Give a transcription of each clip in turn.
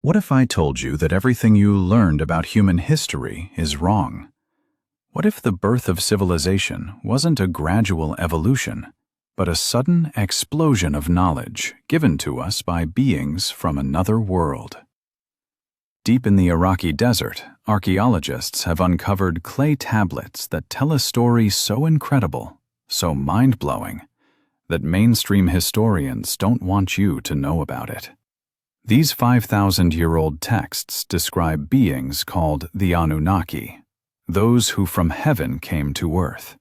What if I told you that everything you learned about human history is wrong? What if the birth of civilization wasn't a gradual evolution, but a sudden explosion of knowledge given to us by beings from another world? Deep in the Iraqi desert, archaeologists have uncovered clay tablets that tell a story so incredible, so mind-blowing, that mainstream historians don't want you to know about it. These 5,000-year-old texts describe beings called the Anunnaki, those who from heaven came to earth.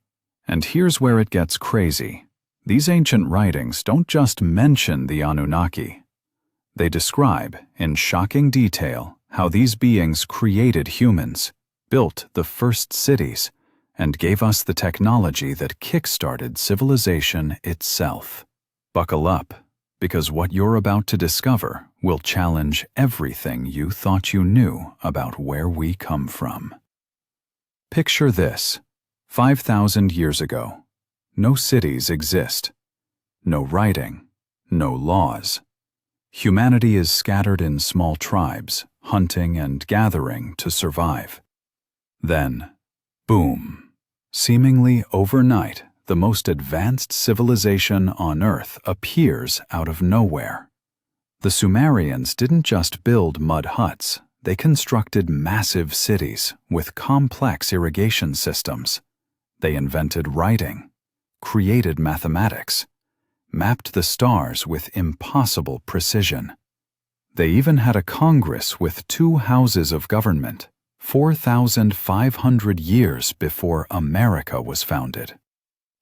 And here's where it gets crazy. These ancient writings don't just mention the Anunnaki. They describe, in shocking detail, how these beings created humans, built the first cities, and gave us the technology that kick-started civilization itself. Buckle up, because what you're about to discover will challenge everything you thought you knew about where we come from. Picture this: 5,000 years ago. No cities exist. No writing. No laws. Humanity is scattered in small tribes, hunting and gathering to survive. Then, boom, seemingly overnight, the most advanced civilization on Earth appears out of nowhere. The Sumerians didn't just build mud huts, they constructed massive cities with complex irrigation systems. They invented writing, created mathematics, mapped the stars with impossible precision. They even had a Congress with 2 houses of government, 4,500 years before America was founded.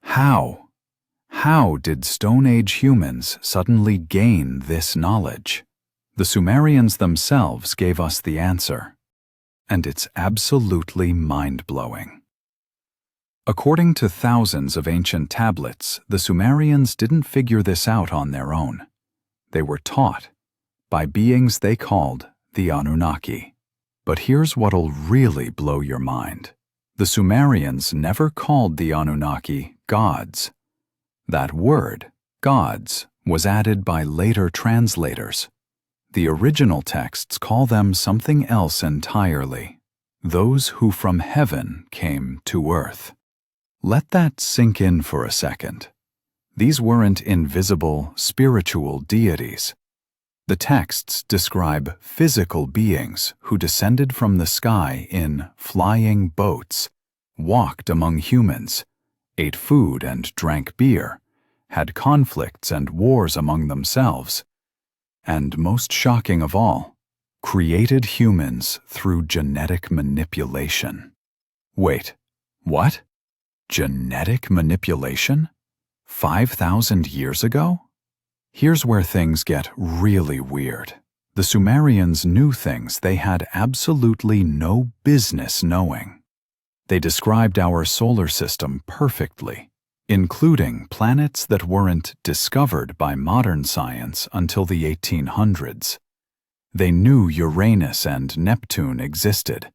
How did Stone Age humans suddenly gain this knowledge? The Sumerians themselves gave us the answer, and it's absolutely mind-blowing. According to thousands of ancient tablets, the Sumerians didn't figure this out on their own. They were taught by beings they called the Anunnaki. But here's what'll really blow your mind. The Sumerians never called the Anunnaki gods. That word, gods, was added by later translators. The original texts call them something else entirely: those who from heaven came to earth. Let that sink in for a second. These weren't invisible, spiritual deities. The texts describe physical beings who descended from the sky in flying boats, walked among humans, ate food and drank beer, had conflicts and wars among themselves, and most shocking of all, created humans through genetic manipulation. Wait, what? Genetic manipulation? 5,000 years ago? Here's where things get really weird. The Sumerians knew things they had absolutely no business knowing. They described our solar system perfectly, including planets that weren't discovered by modern science until the 1800s. They knew Uranus and Neptune existed.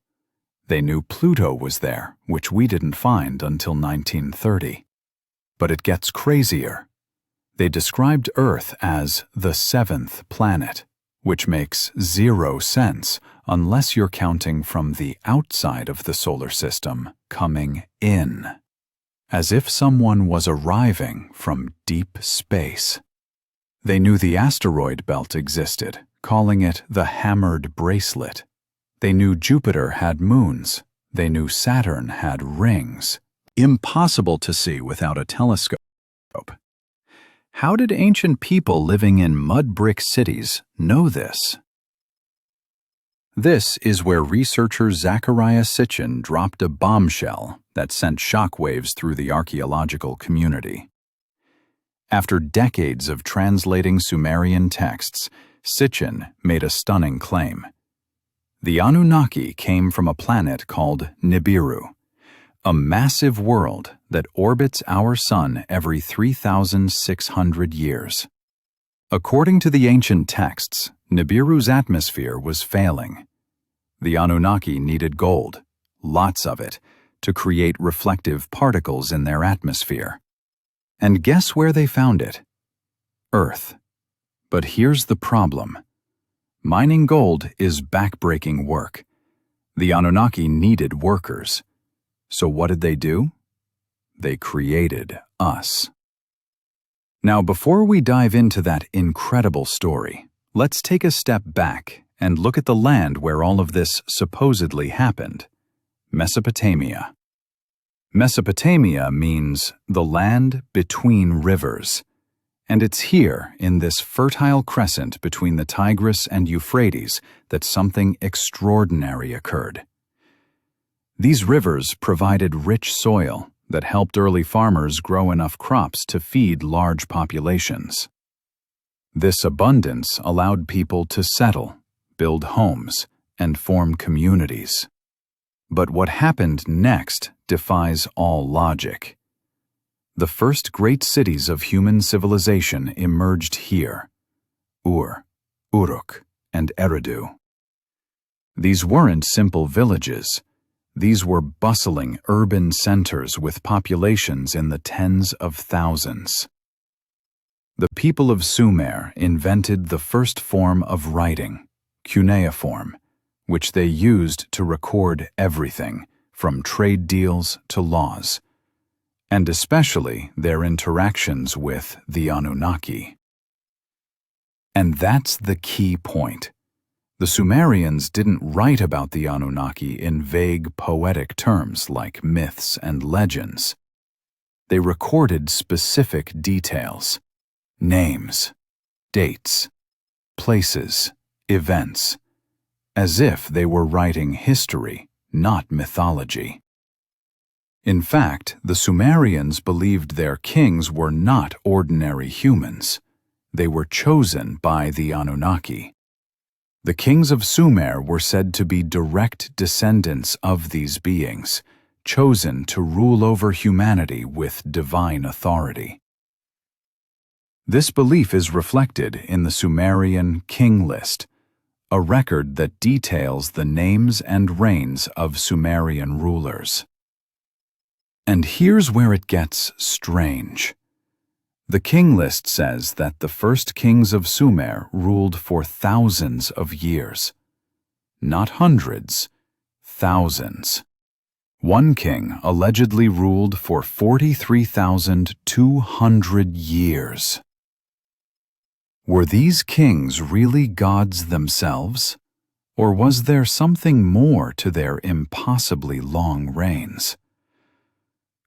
They knew Pluto was there, which we didn't find until 1930. But it gets crazier. They described Earth as the 7th planet, which makes 0 sense unless you're counting from the outside of the solar system coming in, as if someone was arriving from deep space. They knew the asteroid belt existed, calling it the Hammered Bracelet. They knew Jupiter had moons. They knew Saturn had rings, impossible to see without a telescope. How did ancient people living in mud brick cities know this? This is where researcher Zecharia Sitchin dropped a bombshell that sent shockwaves through the archaeological community. After decades of translating Sumerian texts, Sitchin made a stunning claim. The Anunnaki came from a planet called Nibiru, a massive world that orbits our sun every 3,600 years. According to the ancient texts, Nibiru's atmosphere was failing. The Anunnaki needed gold, lots of it, to create reflective particles in their atmosphere. And guess where they found it? Earth. But here's the problem. Mining gold is backbreaking work. The Anunnaki needed workers. So what did they do? They created us. Now, before we dive into that incredible story, let's take a step back and look at the land where all of this supposedly happened: Mesopotamia. Mesopotamia means the land between rivers, and it's here in this fertile crescent between the Tigris and Euphrates that something extraordinary occurred. These rivers provided rich soil that helped early farmers grow enough crops to feed large populations. This abundance allowed people to settle, build homes, and form communities. But what happened next defies all logic. The first great cities of human civilization emerged here: Ur, Uruk, and Eridu. These weren't simple villages. These were bustling urban centers with populations in the tens of thousands. The people of Sumer invented the first form of writing, cuneiform, which they used to record everything, from trade deals to laws, and especially their interactions with the Anunnaki. And that's the key point. The Sumerians didn't write about the Anunnaki in vague poetic terms like myths and legends. They recorded specific details: names, dates, places, events, as if they were writing history, not mythology. In fact, the Sumerians believed their kings were not ordinary humans. They were chosen by the Anunnaki. The kings of Sumer were said to be direct descendants of these beings, chosen to rule over humanity with divine authority. This belief is reflected in the Sumerian king list, a record that details the names and reigns of Sumerian rulers. And here's where it gets strange. The king list says that the first kings of Sumer ruled for thousands of years. Not hundreds, thousands. One king allegedly ruled for 43,200 years. Were these kings really gods themselves? Or was there something more to their impossibly long reigns?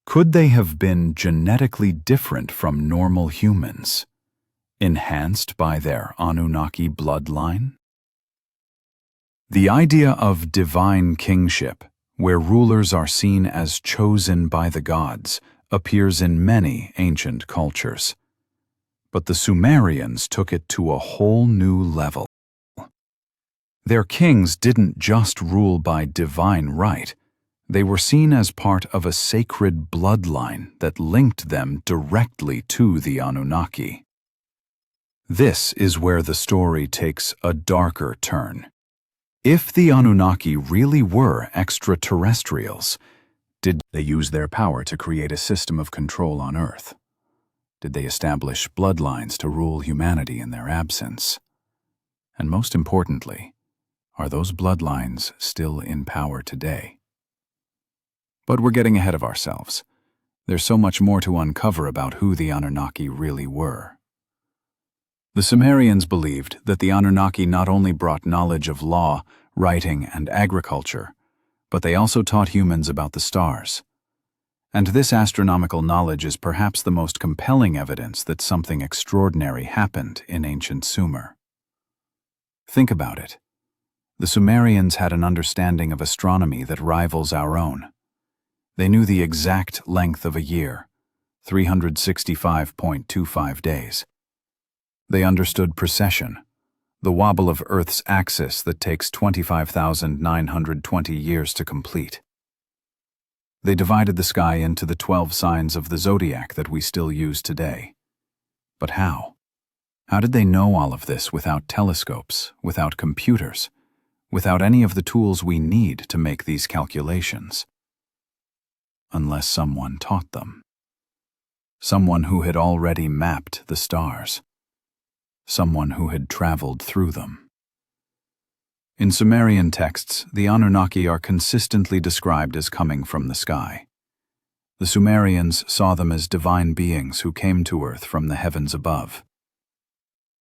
Could they have been genetically different from normal humans, enhanced by their Anunnaki bloodline? The idea of divine kingship, where rulers are seen as chosen by the gods, appears in many ancient cultures. But the Sumerians took it to a whole new level. Their kings didn't just rule by divine right. They were seen as part of a sacred bloodline that linked them directly to the Anunnaki. This is where the story takes a darker turn. If the Anunnaki really were extraterrestrials, did they use their power to create a system of control on Earth? Did they establish bloodlines to rule humanity in their absence? And most importantly, are those bloodlines still in power today? But we're getting ahead of ourselves. There's so much more to uncover about who the Anunnaki really were. The Sumerians believed that the Anunnaki not only brought knowledge of law, writing, and agriculture, but they also taught humans about the stars. And this astronomical knowledge is perhaps the most compelling evidence that something extraordinary happened in ancient Sumer. Think about it. The Sumerians had an understanding of astronomy that rivals our own. They knew the exact length of a year, 365.25 days. They understood precession, the wobble of Earth's axis that takes 25,920 years to complete. They divided the sky into the 12 signs of the zodiac that we still use today. But how? How did they know all of this without telescopes, without computers, without any of the tools we need to make these calculations? Unless someone taught them. Someone who had already mapped the stars. Someone who had traveled through them. In Sumerian texts, the Anunnaki are consistently described as coming from the sky. The Sumerians saw them as divine beings who came to Earth from the heavens above.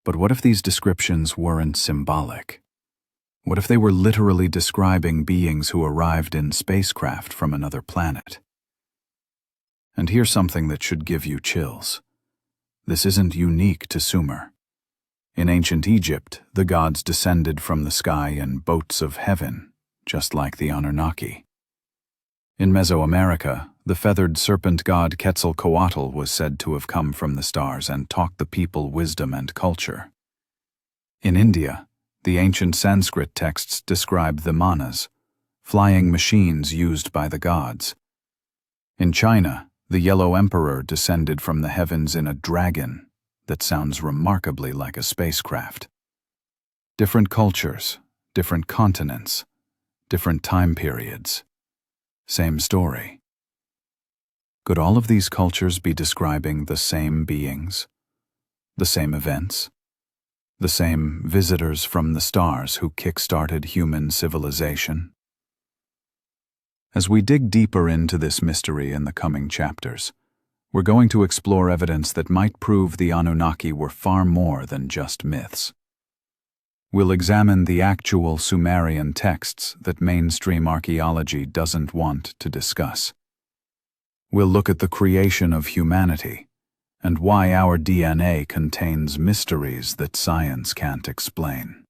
But what if these descriptions weren't symbolic? What if they were literally describing beings who arrived in spacecraft from another planet? And here's something that should give you chills. This isn't unique to Sumer. In ancient Egypt, the gods descended from the sky in boats of heaven, just like the Anunnaki. In Mesoamerica, the feathered serpent god Quetzalcoatl was said to have come from the stars and taught the people wisdom and culture. In India, the ancient Sanskrit texts describe the manas, flying machines used by the gods. In China, the Yellow Emperor descended from the heavens in a dragon that sounds remarkably like a spacecraft. Different cultures, different continents, different time periods. Same story. Could all of these cultures be describing the same beings, the same events, the same visitors from the stars who kick-started human civilization? As we dig deeper into this mystery in the coming chapters, we're going to explore evidence that might prove the Anunnaki were far more than just myths. We'll examine the actual Sumerian texts that mainstream archaeology doesn't want to discuss. We'll look at the creation of humanity and why our DNA contains mysteries that science can't explain.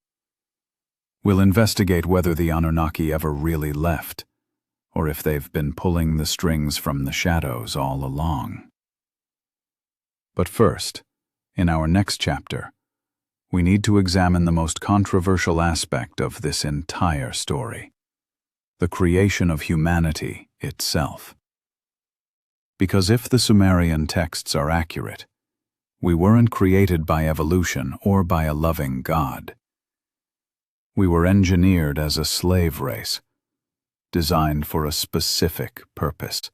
We'll investigate whether the Anunnaki ever really left, or if they've been pulling the strings from the shadows all along. But first, in our next chapter, we need to examine the most controversial aspect of this entire story: the creation of humanity itself. Because if the Sumerian texts are accurate, we weren't created by evolution or by a loving God. We were engineered as a slave race, designed for a specific purpose.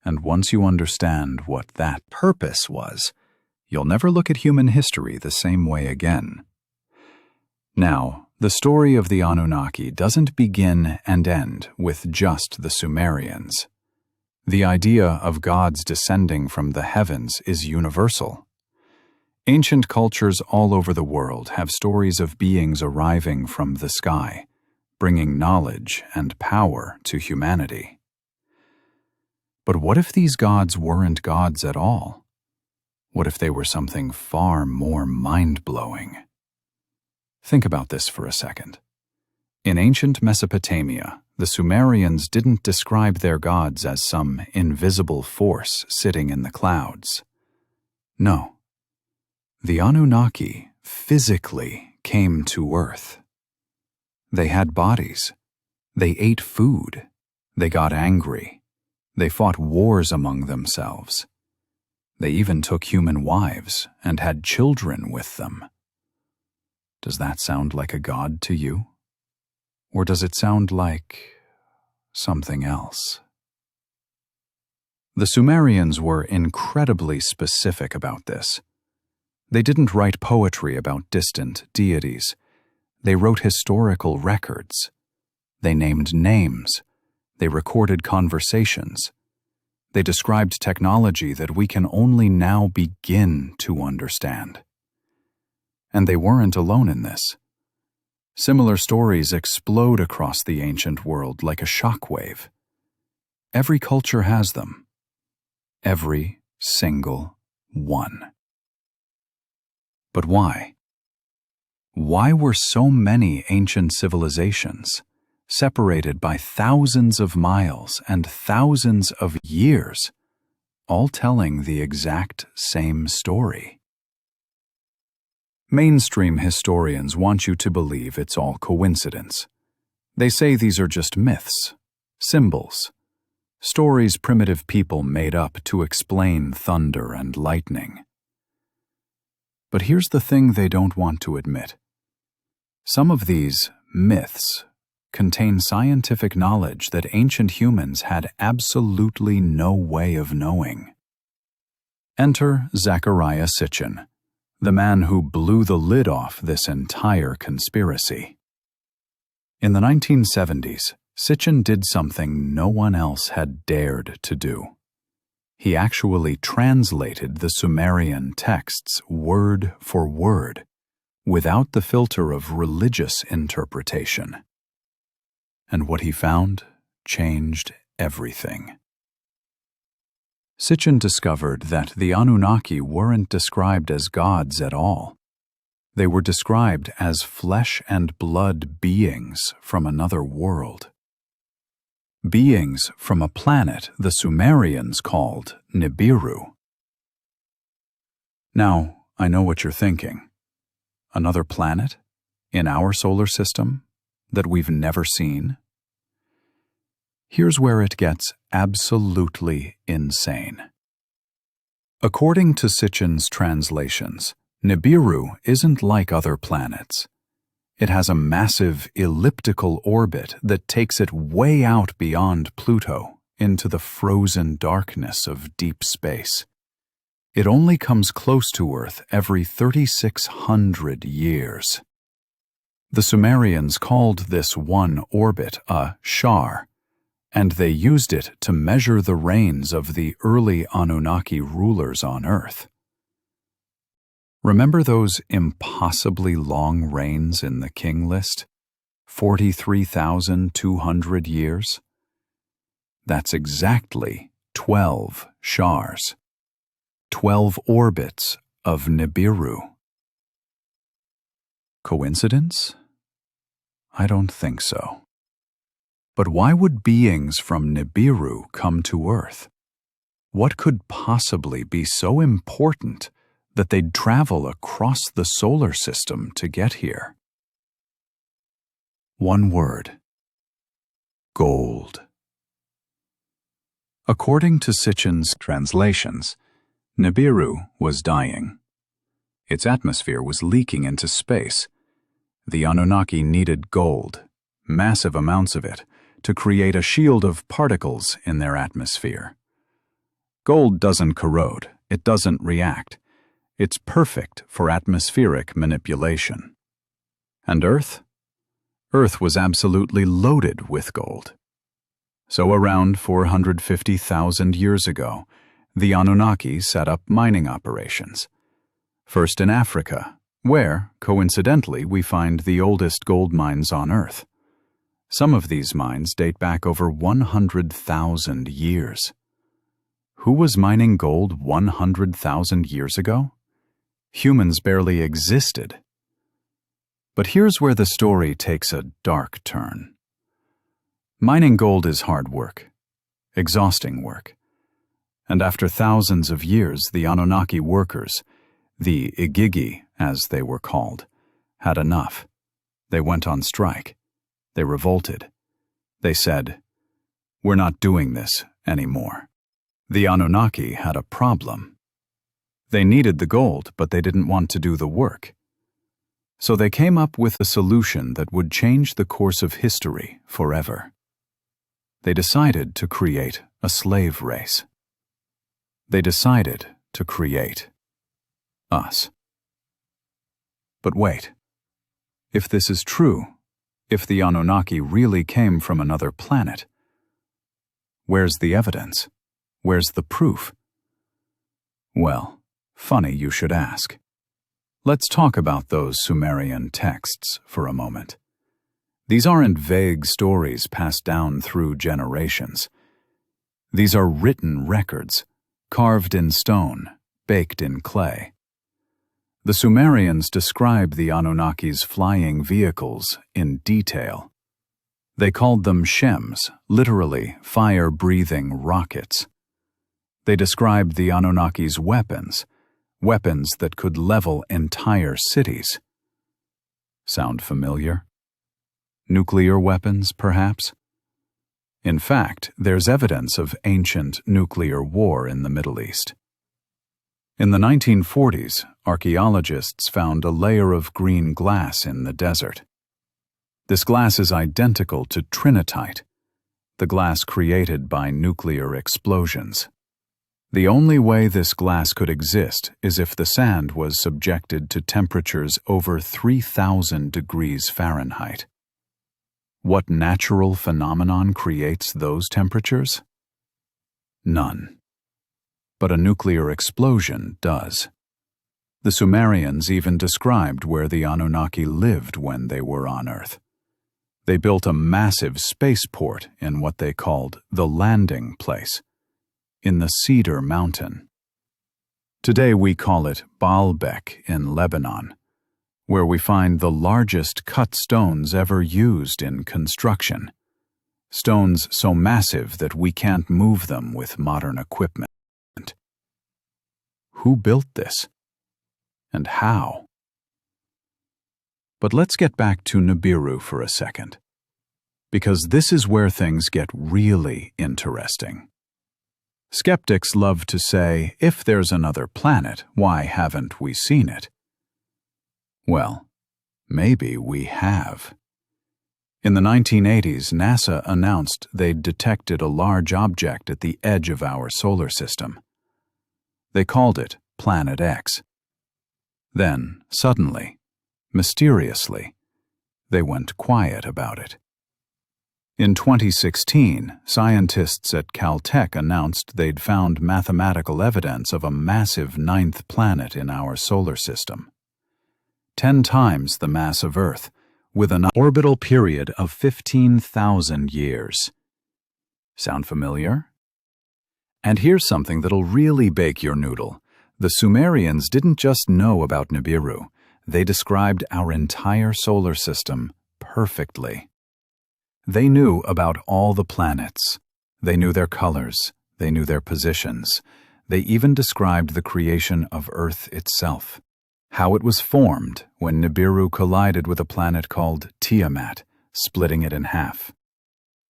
And once you understand what that purpose was, you'll never look at human history the same way again. Now, the story of the Anunnaki doesn't begin and end with just the Sumerians. The idea of gods descending from the heavens is universal. Ancient cultures all over the world have stories of beings arriving from the sky, bringing knowledge and power to humanity. But what if these gods weren't gods at all? What if they were something far more mind-blowing? Think about this for a second. In ancient Mesopotamia, the Sumerians didn't describe their gods as some invisible force sitting in the clouds. No. The Anunnaki physically came to Earth. They had bodies. They ate food. They got angry. They fought wars among themselves. They even took human wives and had children with them. Does that sound like a god to you? Or does it sound like something else? The Sumerians were incredibly specific about this. They didn't write poetry about distant deities. They wrote historical records. They named names. They recorded conversations. They described technology that we can only now begin to understand. And they weren't alone in this. Similar stories explode across the ancient world like a shockwave. Every culture has them. Every single one. But why? Why were so many ancient civilizations separated by thousands of miles and thousands of years, all telling the exact same story? Mainstream historians want you to believe it's all coincidence. They say these are just myths, symbols, stories primitive people made up to explain thunder and lightning. But here's the thing they don't want to admit. Some of these myths contain scientific knowledge that ancient humans had absolutely no way of knowing. Enter Zecharia Sitchin, the man who blew the lid off this entire conspiracy. In the 1970s, Sitchin did something no one else had dared to do. He actually translated the Sumerian texts word for word, without the filter of religious interpretation. And what he found changed everything. Sitchin discovered that the Anunnaki weren't described as gods at all. They were described as flesh and blood beings from another world. Beings from a planet the Sumerians called Nibiru. Now, I know what you're thinking. Another planet? In our solar system? That we've never seen? Here's where it gets absolutely insane. According to Sitchin's translations, Nibiru isn't like other planets. It has a massive elliptical orbit that takes it way out beyond Pluto into the frozen darkness of deep space. It only comes close to Earth every 3,600 years. The Sumerians called this one orbit a shar, and they used it to measure the reigns of the early Anunnaki rulers on Earth. Remember those impossibly long reigns in the king list? 43,200 years? That's exactly 12 shars. 12 orbits of Nibiru. Coincidence? I don't think so. But why would beings from Nibiru come to Earth? What could possibly be so important that they'd travel across the solar system to get here? One word: gold. According to Sitchin's translations, Nibiru was dying. Its atmosphere was leaking into space. The Anunnaki needed gold, massive amounts of it, to create a shield of particles in their atmosphere. Gold doesn't corrode, it doesn't react. It's perfect for atmospheric manipulation. And Earth? Earth was absolutely loaded with gold. So around 450,000 years ago, the Anunnaki set up mining operations. First in Africa, where, coincidentally, we find the oldest gold mines on Earth. Some of these mines date back over 100,000 years. Who was mining gold 100,000 years ago? Humans barely existed. But here's where the story takes a dark turn. Mining gold is hard work, exhausting work. And after thousands of years, the Anunnaki workers, the Igigi as they were called, had enough. They went on strike. They revolted. They said, "We're not doing this anymore." The Anunnaki had a problem. They needed the gold, but they didn't want to do the work. So they came up with a solution that would change the course of history forever. They decided to create a slave race. They decided to create us. But wait, if this is true, if the Anunnaki really came from another planet, where's the evidence? Where's the proof? Well, funny you should ask. Let's talk about those Sumerian texts for a moment. These aren't vague stories passed down through generations. These are written records, carved in stone, baked in clay. The Sumerians describe the Anunnaki's flying vehicles in detail. They called them shems, literally fire-breathing rockets. They described the Anunnaki's weapons, weapons that could level entire cities. Sound familiar? Nuclear weapons, perhaps? In fact, there's evidence of ancient nuclear war in the Middle East. In the 1940s, archaeologists found a layer of green glass in the desert. This glass is identical to trinitite, the glass created by nuclear explosions. The only way this glass could exist is if the sand was subjected to temperatures over 3,000 degrees Fahrenheit. What natural phenomenon creates those temperatures? None. But a nuclear explosion does. The Sumerians even described where the Anunnaki lived when they were on Earth. They built a massive spaceport in what they called the landing place, in the Cedar Mountain. Today we call it Baalbek in Lebanon, where we find the largest cut stones ever used in construction, stones so massive that we can't move them with modern equipment. Who built this? And how? But let's get back to Nibiru for a second, because this is where things get really interesting. Skeptics love to say, if there's another planet, why haven't we seen it? Well, maybe we have. In the 1980s, NASA announced they'd detected a large object at the edge of our solar system. They called it Planet X. Then, suddenly, mysteriously, they went quiet about it. In 2016, scientists at Caltech announced they'd found mathematical evidence of a massive ninth planet in our solar system. 10 times the mass of Earth, with an orbital period of 15,000 years. Sound familiar? And here's something that'll really bake your noodle. The Sumerians didn't just know about Nibiru, they described our entire solar system perfectly. They knew about all the planets. They knew their colors. They knew their positions. They even described the creation of Earth itself, how it was formed when Nibiru collided with a planet called Tiamat, splitting it in half.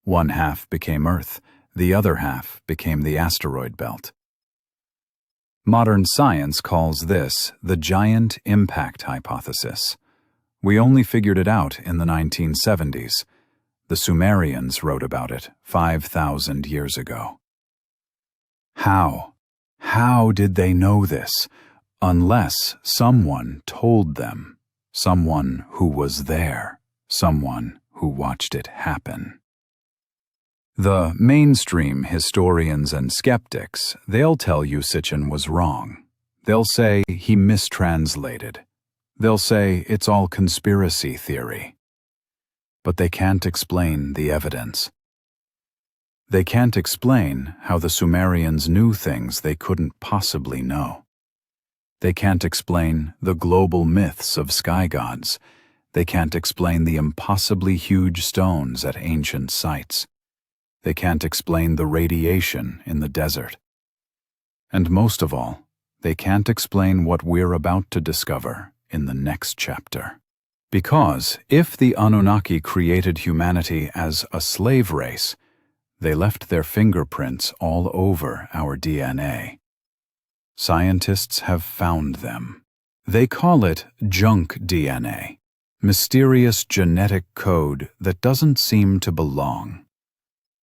One half became Earth, the other half became the asteroid belt. Modern science calls this the giant impact hypothesis. We only figured it out in the 1970s. The Sumerians wrote about it 5,000 years ago. How? How did they know this? Unless someone told them, someone who was there, someone who watched it happen. The mainstream historians and skeptics, they'll tell you Sitchin was wrong. They'll say he mistranslated. They'll say it's all conspiracy theory. But they can't explain the evidence. They can't explain how the Sumerians knew things they couldn't possibly know. They can't explain the global myths of sky gods. They can't explain the impossibly huge stones at ancient sites. They can't explain the radiation in the desert. And most of all, they can't explain what we're about to discover in the next chapter. Because if the Anunnaki created humanity as a slave race, they left their fingerprints all over our DNA. Scientists have found them. They call it junk DNA, mysterious genetic code that doesn't seem to belong.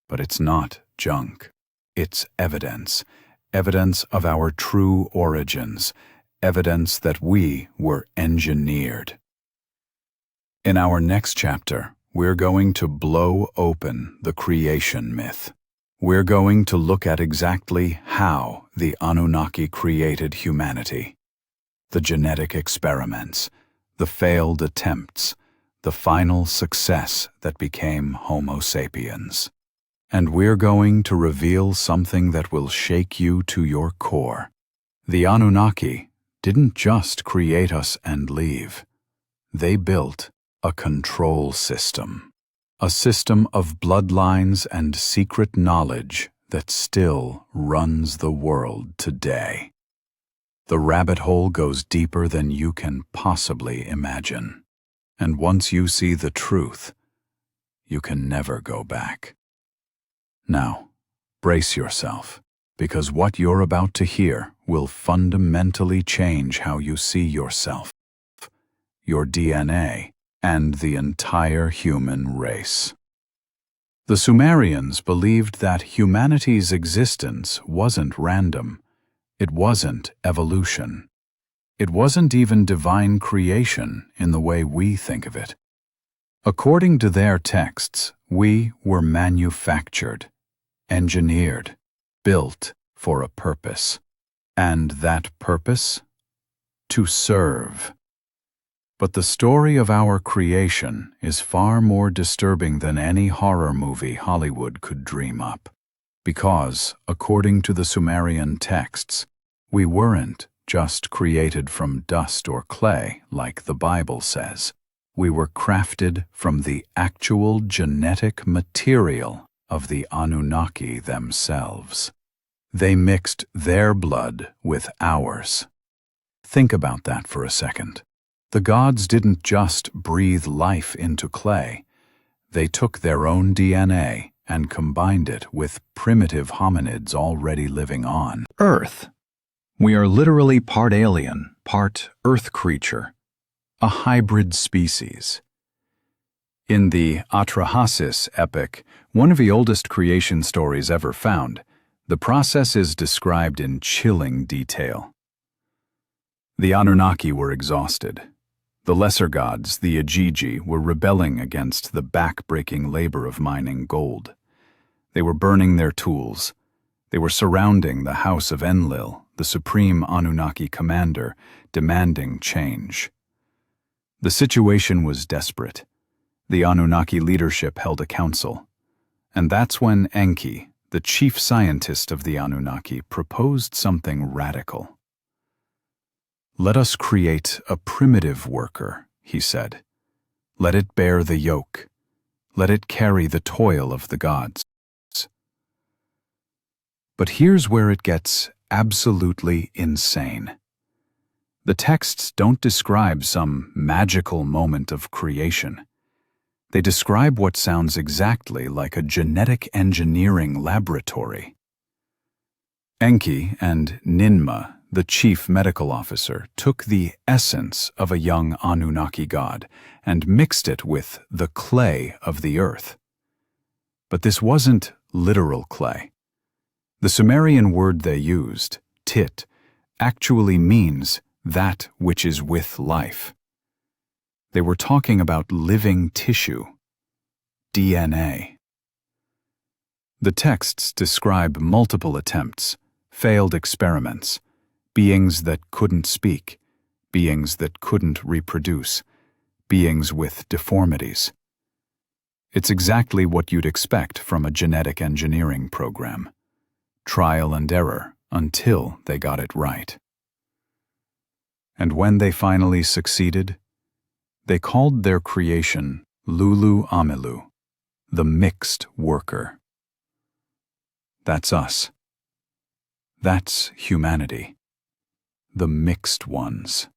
But it's not junk. It's evidence. Evidence of our true origins. Evidence that we were engineered. In our next chapter, we're going to blow open the creation myth. We're going to look at exactly how the Anunnaki created humanity. The genetic experiments, the failed attempts, the final success that became Homo sapiens. And we're going to reveal something that will shake you to your core. The Anunnaki didn't just create us and leave. They built a control system. A system of bloodlines and secret knowledge that still runs the world today. The rabbit hole goes deeper than you can possibly imagine. And once you see the truth, you can never go back. Now, brace yourself, because what you're about to hear will fundamentally change how you see yourself, your DNA, and the entire human race. The Sumerians believed that humanity's existence wasn't random. It wasn't evolution. It wasn't even divine creation in the way we think of it. According to their texts, we were manufactured, engineered, built for a purpose. And that purpose? To serve. But the story of our creation is far more disturbing than any horror movie Hollywood could dream up. Because, according to the Sumerian texts, we weren't just created from dust or clay, like the Bible says. We were crafted from the actual genetic material of the Anunnaki themselves. They mixed their blood with ours. Think about that for a second. The gods didn't just breathe life into clay. They took their own DNA and combined it with primitive hominids already living on Earth. We are literally part alien, part Earth creature, a hybrid species. In the Atrahasis epic, one of the oldest creation stories ever found, the process is described in chilling detail. The Anunnaki were exhausted. The lesser gods, the Ajiji, were rebelling against the back-breaking labor of mining gold. They were burning their tools. They were surrounding the house of Enlil, the supreme Anunnaki commander, demanding change. The situation was desperate. The Anunnaki leadership held a council. And that's when Enki, the chief scientist of the Anunnaki, proposed something radical. "Let us create a primitive worker," he said. "Let it bear the yoke. Let it carry the toil of the gods." But here's where it gets absolutely insane. The texts don't describe some magical moment of creation. They describe what sounds exactly like a genetic engineering laboratory. Enki and Ninmah, the chief medical officer, took the essence of a young Anunnaki god and mixed it with the clay of the earth. But this wasn't literal clay. The Sumerian word they used, tit, actually means that which is with life. They were talking about living tissue, DNA. The texts describe multiple attempts, failed experiments, beings that couldn't speak, beings that couldn't reproduce, beings with deformities. It's exactly what you'd expect from a genetic engineering program. Trial and error until they got it right. And when they finally succeeded, they called their creation Lulu Amilu, the mixed worker. That's us. That's humanity. The mixed ones.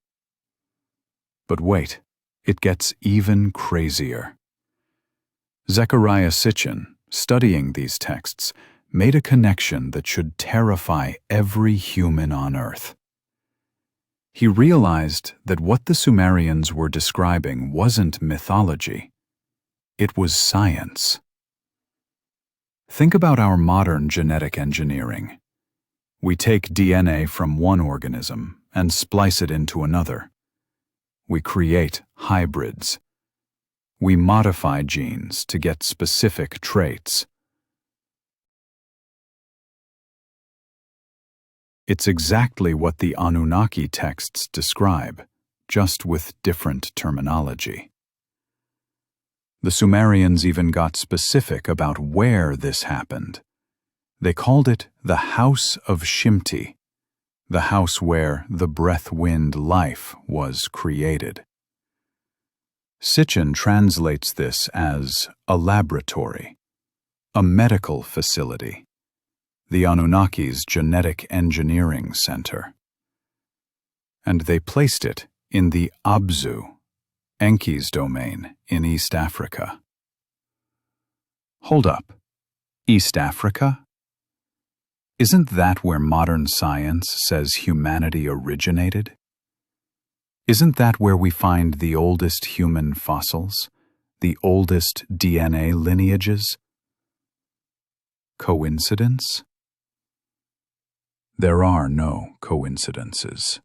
But wait, it gets even crazier. Zecharia Sitchin, studying these texts, made a connection that should terrify every human on Earth. He realized that what the Sumerians were describing wasn't mythology. It was science. Think about our modern genetic engineering. We take DNA from one organism and splice it into another. We create hybrids. We modify genes to get specific traits. It's exactly what the Anunnaki texts describe, just with different terminology. The Sumerians even got specific about where this happened. They called it the House of Shimti, the house where the breath-wind life was created. Sitchin translates this as a laboratory, a medical facility, the Anunnaki's genetic engineering center. And they placed it in the Abzu, Enki's domain in East Africa. Hold up, East Africa? Isn't that where modern science says humanity originated? Isn't that where we find the oldest human fossils, the oldest DNA lineages? Coincidence? There are no coincidences.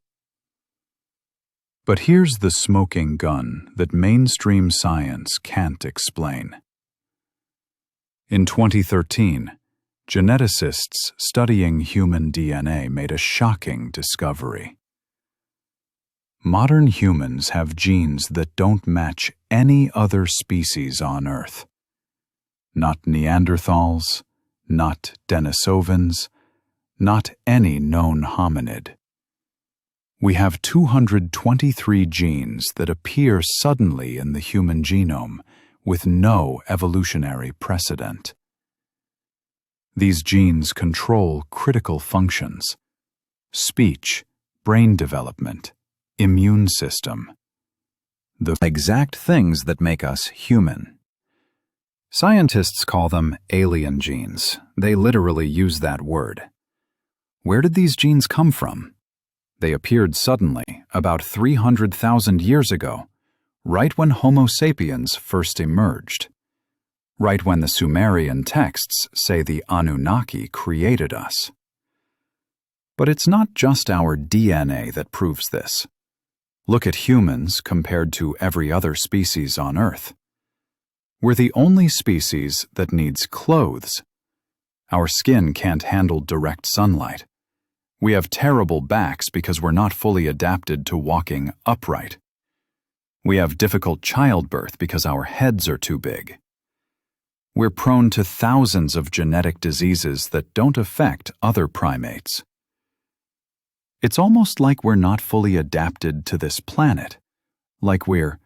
But here's the smoking gun that mainstream science can't explain. In 2013, geneticists studying human DNA made a shocking discovery. Modern humans have genes that don't match any other species on Earth. Not Neanderthals, not Denisovans, not any known hominid. We have 223 genes that appear suddenly in the human genome with no evolutionary precedent. These genes control critical functions: speech, brain development, immune system. The exact things that make us human. Scientists call them alien genes. They literally use that word. Where did these genes come from? They appeared suddenly, about 300,000 years ago, right when Homo sapiens first emerged. Right when the Sumerian texts say the Anunnaki created us. But it's not just our DNA that proves this. Look at humans compared to every other species on Earth. We're the only species that needs clothes. Our skin can't handle direct sunlight. We have terrible backs because we're not fully adapted to walking upright. We have difficult childbirth because our heads are too big. We're prone to thousands of genetic diseases that don't affect other primates. It's almost like we're not fully adapted to this planet, like we're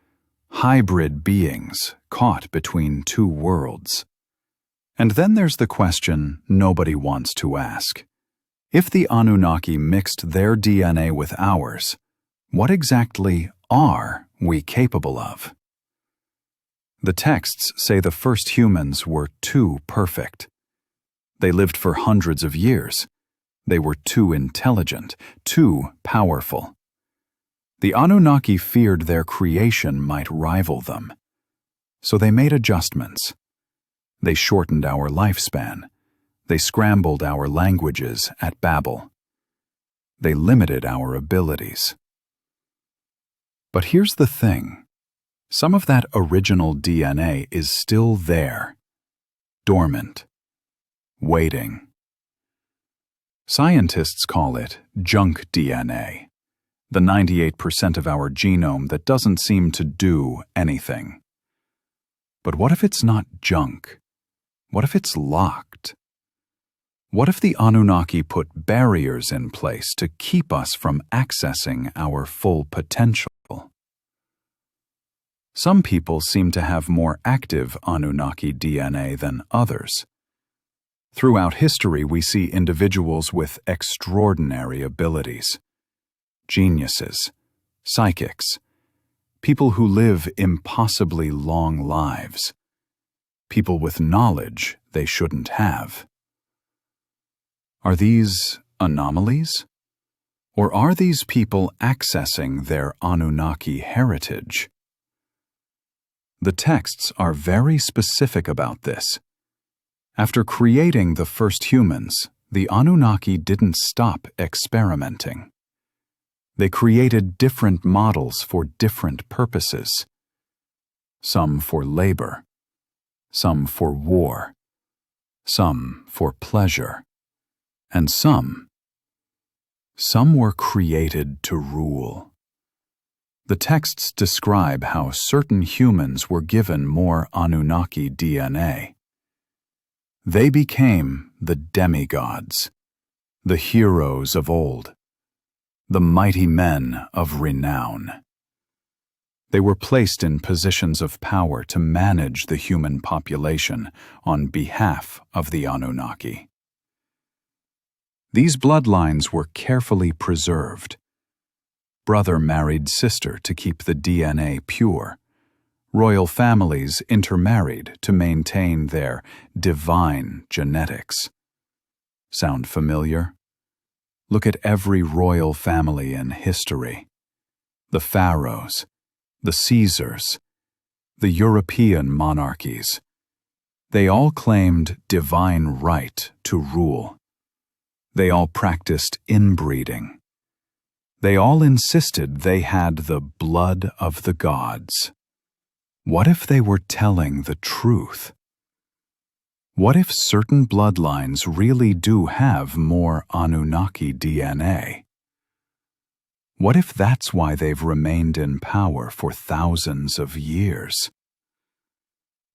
hybrid beings caught between two worlds. And then there's the question nobody wants to ask. If the Anunnaki mixed their DNA with ours, what exactly are we capable of? The texts say the first humans were too perfect. They lived for hundreds of years. They were too intelligent, too powerful. The Anunnaki feared their creation might rival them. So they made adjustments. They shortened our lifespan. They scrambled our languages at Babel. They limited our abilities. But here's the thing. Some of that original DNA is still there, dormant, waiting. Scientists call it junk DNA, the 98% of our genome that doesn't seem to do anything. But what if it's not junk? What if it's locked? What if the Anunnaki put barriers in place to keep us from accessing our full potential? Some people seem to have more active Anunnaki DNA than others. Throughout history, we see individuals with extraordinary abilities. Geniuses, psychics, people who live impossibly long lives, people with knowledge they shouldn't have. Are these anomalies? Or are these people accessing their Anunnaki heritage? The texts are very specific about this. After creating the first humans, the Anunnaki didn't stop experimenting. They created different models for different purposes. Some for labor, some for war, some for pleasure, and some were created to rule. The texts describe how certain humans were given more Anunnaki DNA. They became the demigods, the heroes of old, the mighty men of renown. They were placed in positions of power to manage the human population on behalf of the Anunnaki. These bloodlines were carefully preserved. Brother married sister to keep the DNA pure. Royal families intermarried to maintain their divine genetics. Sound familiar? Look at every royal family in history. The pharaohs, the Caesars, the European monarchies. They all claimed divine right to rule. They all practiced inbreeding. They all insisted they had the blood of the gods. What if they were telling the truth? What if certain bloodlines really do have more Anunnaki DNA? What if that's why they've remained in power for thousands of years?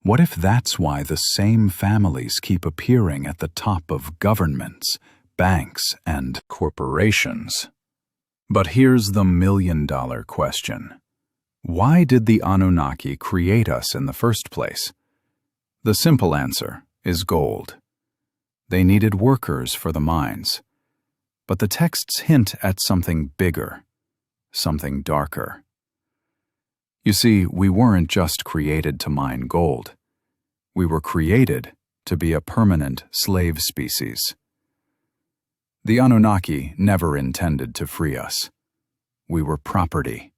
What if that's why the same families keep appearing at the top of governments, banks, and corporations? But here's the million-dollar question. Why did the Anunnaki create us in the first place? The simple answer is gold. They needed workers for the mines. But the texts hint at something bigger, something darker. You see, we weren't just created to mine gold. We were created to be a permanent slave species. The Anunnaki never intended to free us. We were property,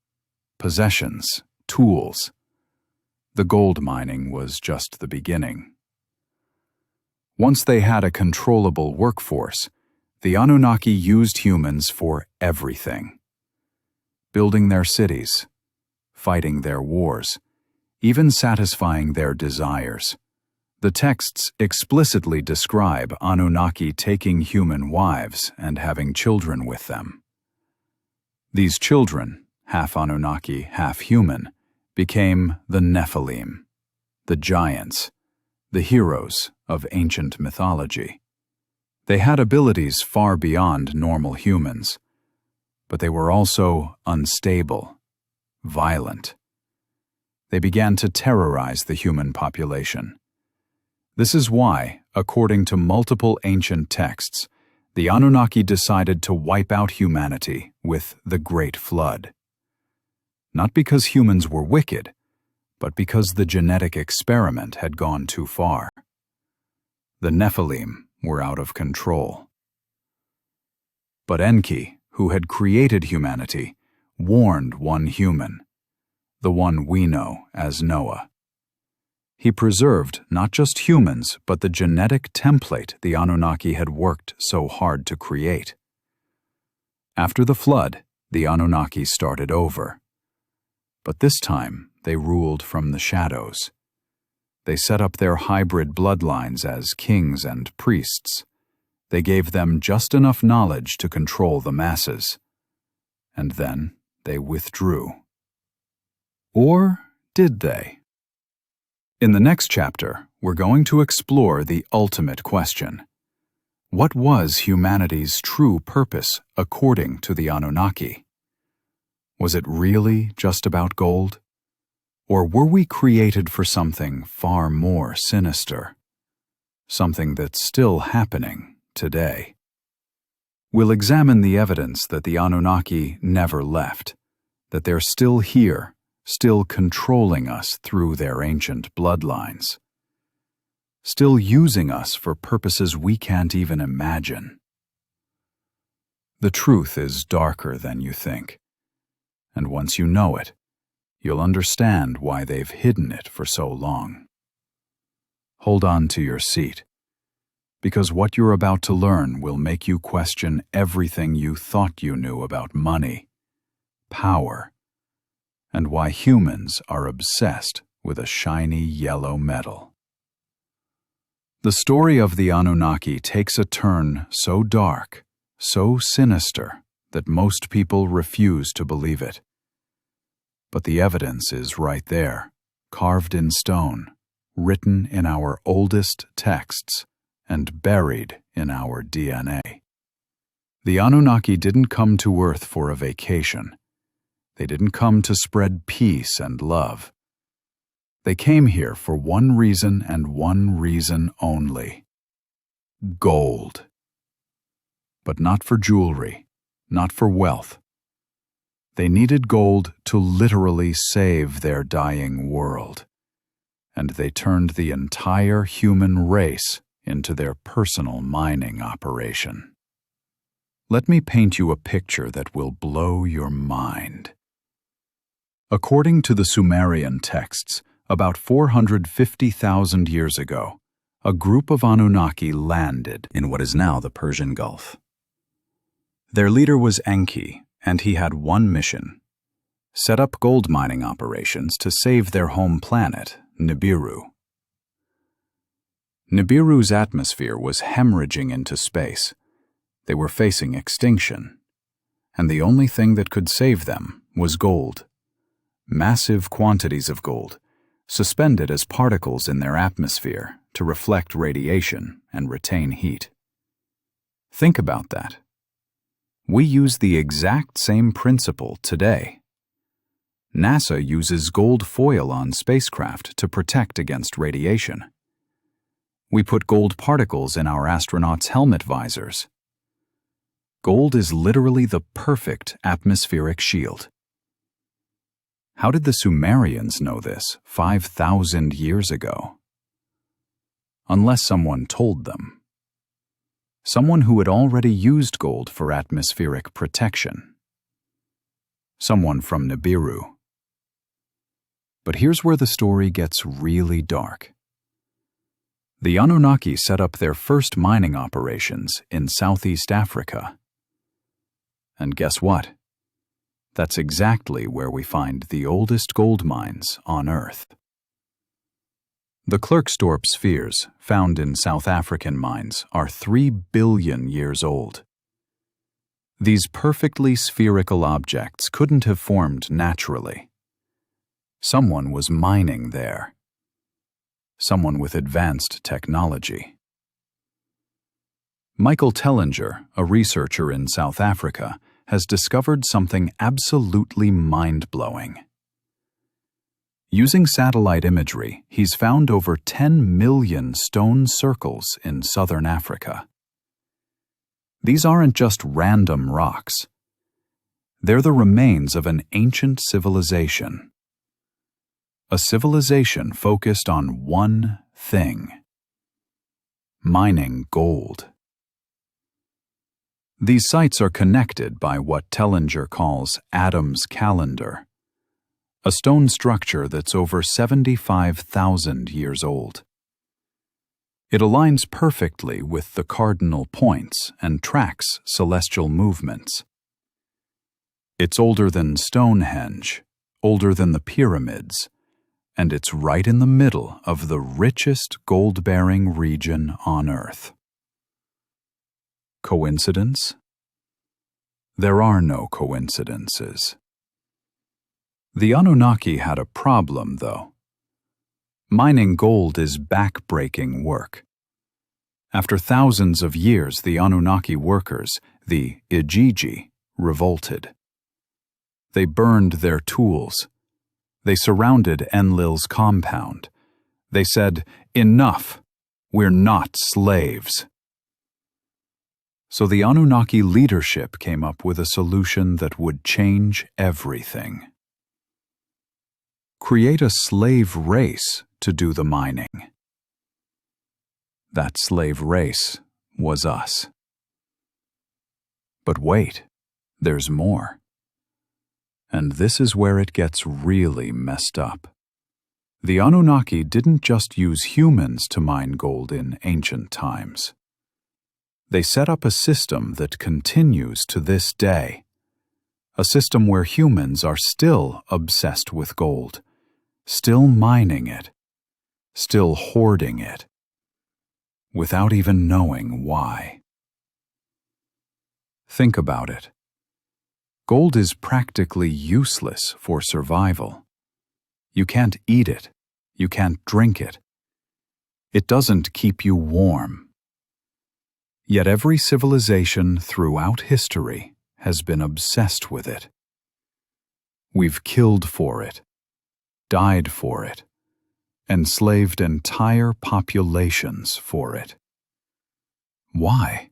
possessions, tools. The gold mining was just the beginning. Once they had a controllable workforce, the Anunnaki used humans for everything. Building their cities, fighting their wars, even satisfying their desires. The texts explicitly describe Anunnaki taking human wives and having children with them. These children, half Anunnaki, half human, became the Nephilim, the giants, the heroes of ancient mythology. They had abilities far beyond normal humans, but they were also unstable, violent. They began to terrorize the human population. This is why, according to multiple ancient texts, the Anunnaki decided to wipe out humanity with the Great Flood. Not because humans were wicked, but because the genetic experiment had gone too far. The Nephilim were out of control. But Enki, who had created humanity, warned one human, the one we know as Noah. He preserved not just humans, but the genetic template the Anunnaki had worked so hard to create. After the flood, the Anunnaki started over. But this time, they ruled from the shadows. They set up their hybrid bloodlines as kings and priests. They gave them just enough knowledge to control the masses. And then they withdrew. Or did they? In the next chapter, we're going to explore the ultimate question. What was humanity's true purpose according to the Anunnaki? Was it really just about gold? Or were we created for something far more sinister? Something that's still happening today. We'll examine the evidence that the Anunnaki never left, that they're still here, still controlling us through their ancient bloodlines, still using us for purposes we can't even imagine. The truth is darker than you think, and once you know it, you'll understand why they've hidden it for so long. Hold on to your seat, because what you're about to learn will make you question everything you thought you knew about money, power, and why humans are obsessed with a shiny yellow metal. The story of the Anunnaki takes a turn so dark, so sinister, that most people refuse to believe it. But the evidence is right there, carved in stone, written in our oldest texts, and buried in our DNA. The Anunnaki didn't come to Earth for a vacation. They didn't come to spread peace and love. They came here for one reason and one reason only: gold. But not for jewelry, not for wealth. They needed gold to literally save their dying world. And they turned the entire human race into their personal mining operation. Let me paint you a picture that will blow your mind. According to the Sumerian texts, about 450,000 years ago, a group of Anunnaki landed in what is now the Persian Gulf. Their leader was Enki, and he had one mission: set up gold mining operations to save their home planet, Nibiru. Nibiru's atmosphere was hemorrhaging into space. They were facing extinction, and the only thing that could save them was gold. Massive quantities of gold, suspended as particles in their atmosphere to reflect radiation and retain heat. Think about that. We use the exact same principle today. NASA uses gold foil on spacecraft to protect against radiation. We put gold particles in our astronauts' helmet visors. Gold is literally the perfect atmospheric shield. How did the Sumerians know this 5,000 years ago? Unless someone told them. Someone who had already used gold for atmospheric protection. Someone from Nibiru. But here's where the story gets really dark. The Anunnaki set up their first mining operations in Southeast Africa. And guess what? That's exactly where we find the oldest gold mines on Earth. The Klerksdorp spheres, found in South African mines, are 3 billion years old. These perfectly spherical objects couldn't have formed naturally. Someone was mining there. Someone with advanced technology. Michael Tellinger, a researcher in South Africa, has discovered something absolutely mind-blowing. Using satellite imagery, he's found over 10 million stone circles in southern Africa. These aren't just random rocks. They're the remains of an ancient civilization. A civilization focused on one thing: mining gold. These sites are connected by what Tellinger calls Adam's calendar, a stone structure that's over 75,000 years old. It aligns perfectly with the cardinal points and tracks celestial movements. It's older than Stonehenge, older than the pyramids, and it's right in the middle of the richest gold-bearing region on Earth. Coincidence? There are no coincidences. The Anunnaki had a problem, though. Mining gold is back-breaking work. After thousands of years, the Anunnaki workers, the Igigi, revolted. They burned their tools. They surrounded Enlil's compound. They said, "Enough! We're not slaves." So the Anunnaki leadership came up with a solution that would change everything. Create a slave race to do the mining. That slave race was us. But wait, there's more. And this is where it gets really messed up. The Anunnaki didn't just use humans to mine gold in ancient times. They set up a system that continues to this day. A system where humans are still obsessed with gold, still mining it, still hoarding it, without even knowing why. Think about it. Gold is practically useless for survival. You can't eat it. You can't drink it. It doesn't keep you warm. Yet every civilization throughout history has been obsessed with it. We've killed for it, died for it, enslaved entire populations for it. Why?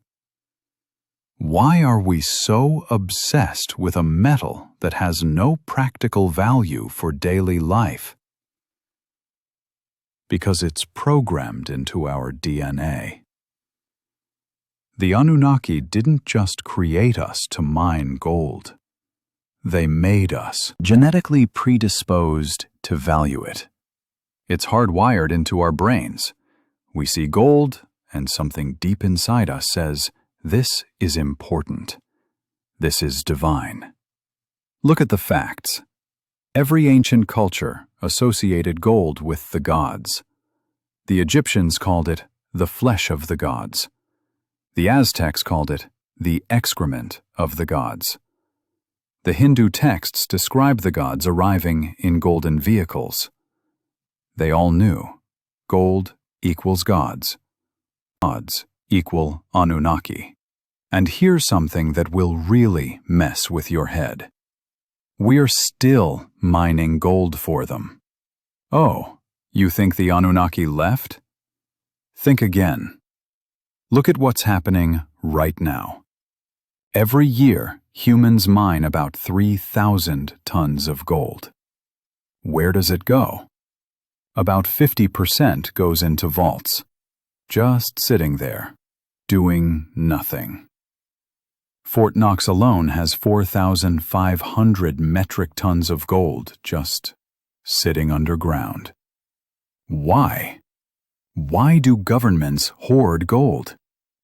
Why are we so obsessed with a metal that has no practical value for daily life? Because it's programmed into our DNA. The Anunnaki didn't just create us to mine gold. They made us genetically predisposed to value it. It's hardwired into our brains. We see gold, and something deep inside us says, "This is important. This is divine. Look at the facts. Every ancient culture associated gold with the gods. The Egyptians called it the flesh of the gods. The Aztecs called it the excrement of the gods. The Hindu texts describe the gods arriving in golden vehicles. They all knew gold equals gods. Gods equal Anunnaki. And here's something that will really mess with your head. We're still mining gold for them. Oh, you think the Anunnaki left? Think again. Look at what's happening right now. Every year, humans mine about 3,000 tons of gold. Where does it go? About 50% goes into vaults, just sitting there, doing nothing. Fort Knox alone has 4,500 metric tons of gold just sitting underground. Why? Why do governments hoard gold?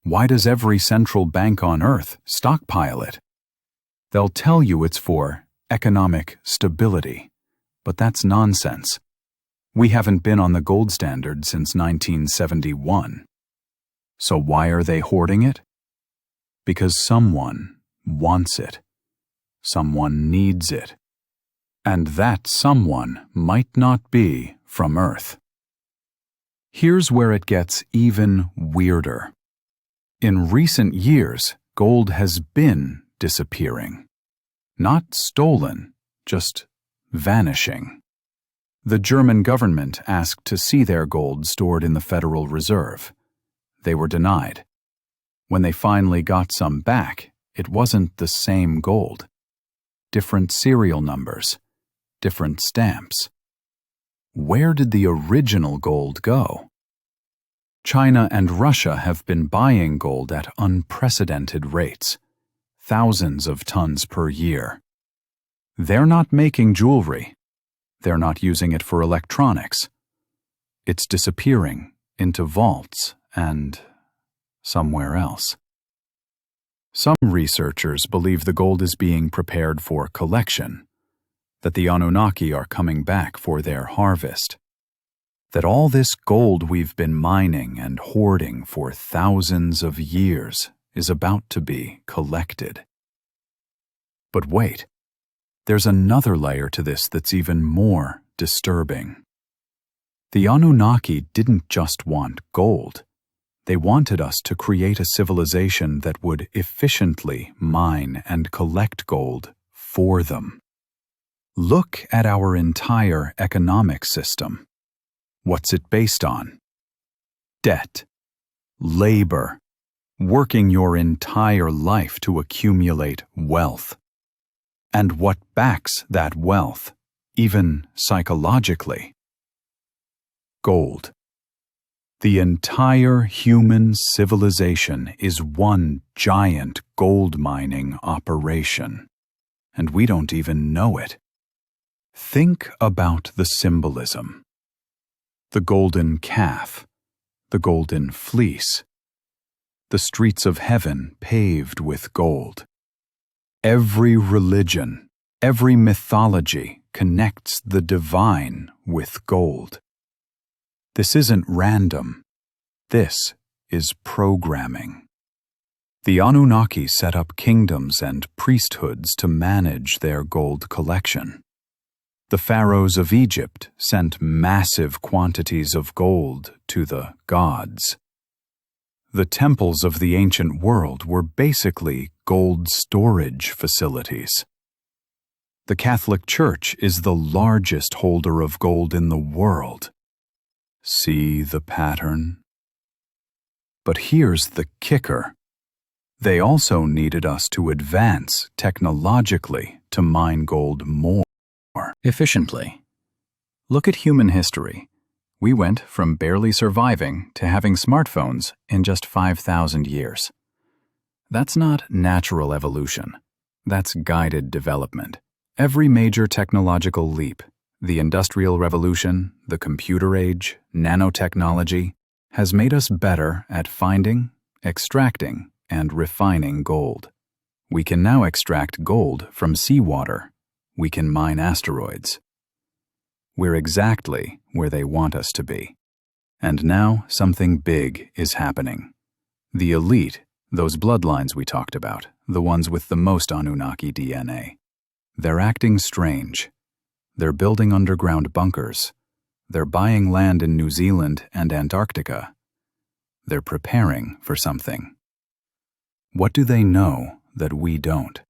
Why does every central bank on Earth stockpile it? They'll tell you it's for economic stability, but that's nonsense. We haven't been on the gold standard since 1971. So why are they hoarding it? Because someone wants it. Someone needs it. And that someone might not be from Earth. Here's where it gets even weirder. In recent years, gold has been disappearing. Not stolen, just vanishing. The German government asked to see their gold stored in the Federal Reserve. They were denied. When they finally got some back, it wasn't the same gold. Different serial numbers, different stamps. Where did the original gold go? China and Russia have been buying gold at unprecedented rates, thousands of tons per year. They're not making jewelry. They're not using it for electronics. It's disappearing into vaults and somewhere else. Some researchers believe the gold is being prepared for collection, that the Anunnaki are coming back for their harvest, that all this gold we've been mining and hoarding for thousands of years is about to be collected. But wait, there's another layer to this that's even more disturbing. The Anunnaki didn't just want gold. They wanted us to create a civilization that would efficiently mine and collect gold for them. Look at our entire economic system. What's it based on? Debt, labor, working your entire life to accumulate wealth. And what backs that wealth, even psychologically? Gold. The entire human civilization is one giant gold mining operation, and we don't even know it. Think about the symbolism. The golden calf, the golden fleece, the streets of heaven paved with gold. Every religion, every mythology connects the divine with gold. This isn't random. This is programming. The Anunnaki set up kingdoms and priesthoods to manage their gold collection. The pharaohs of Egypt sent massive quantities of gold to the gods. The temples of the ancient world were basically gold storage facilities. The Catholic Church is the largest holder of gold in the world. See the pattern? But here's the kicker. They also needed us to advance technologically to mine gold more efficiently. Look at human history. We went from barely surviving to having smartphones in just 5,000 years. That's not natural evolution. That's guided development. Every major technological leap, the Industrial Revolution, the computer age, nanotechnology, has made us better at finding, extracting, and refining gold. We can now extract gold from seawater. We can mine asteroids. We're exactly where they want us to be. And now something big is happening. The elite, those bloodlines we talked about, the ones with the most Anunnaki DNA, they're acting strange. They're building underground bunkers. They're buying land in New Zealand and Antarctica. They're preparing for something. What do they know that we don't?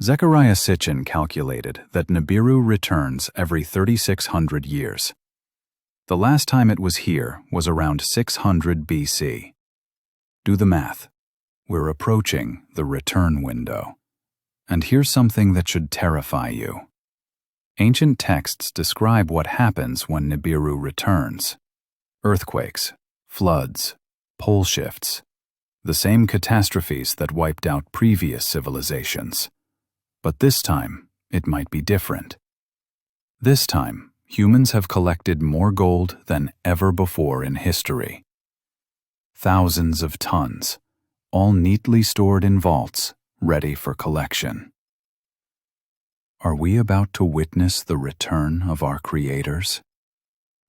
Zecharia Sitchin calculated that Nibiru returns every 3,600 years. The last time it was here was around 600 BC. Do the math. We're approaching the return window. And here's something that should terrify you. Ancient texts describe what happens when Nibiru returns. Earthquakes, floods, pole shifts, the same catastrophes that wiped out previous civilizations. But this time, it might be different. This time, humans have collected more gold than ever before in history. Thousands of tons, all neatly stored in vaults, ready for collection. Are we about to witness the return of our creators?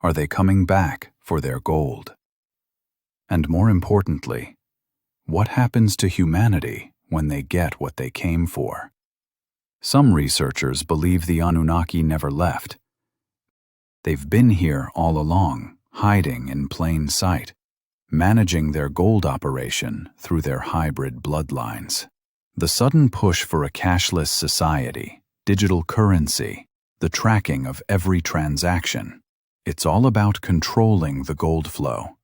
Are they coming back for their gold? And more importantly, what happens to humanity when they get what they came for? Some researchers believe the Anunnaki never left. They've been here all along, hiding in plain sight, managing their gold operation through their hybrid bloodlines. The sudden push for a cashless society, digital currency, the tracking of every transaction, it's all about controlling the gold flow.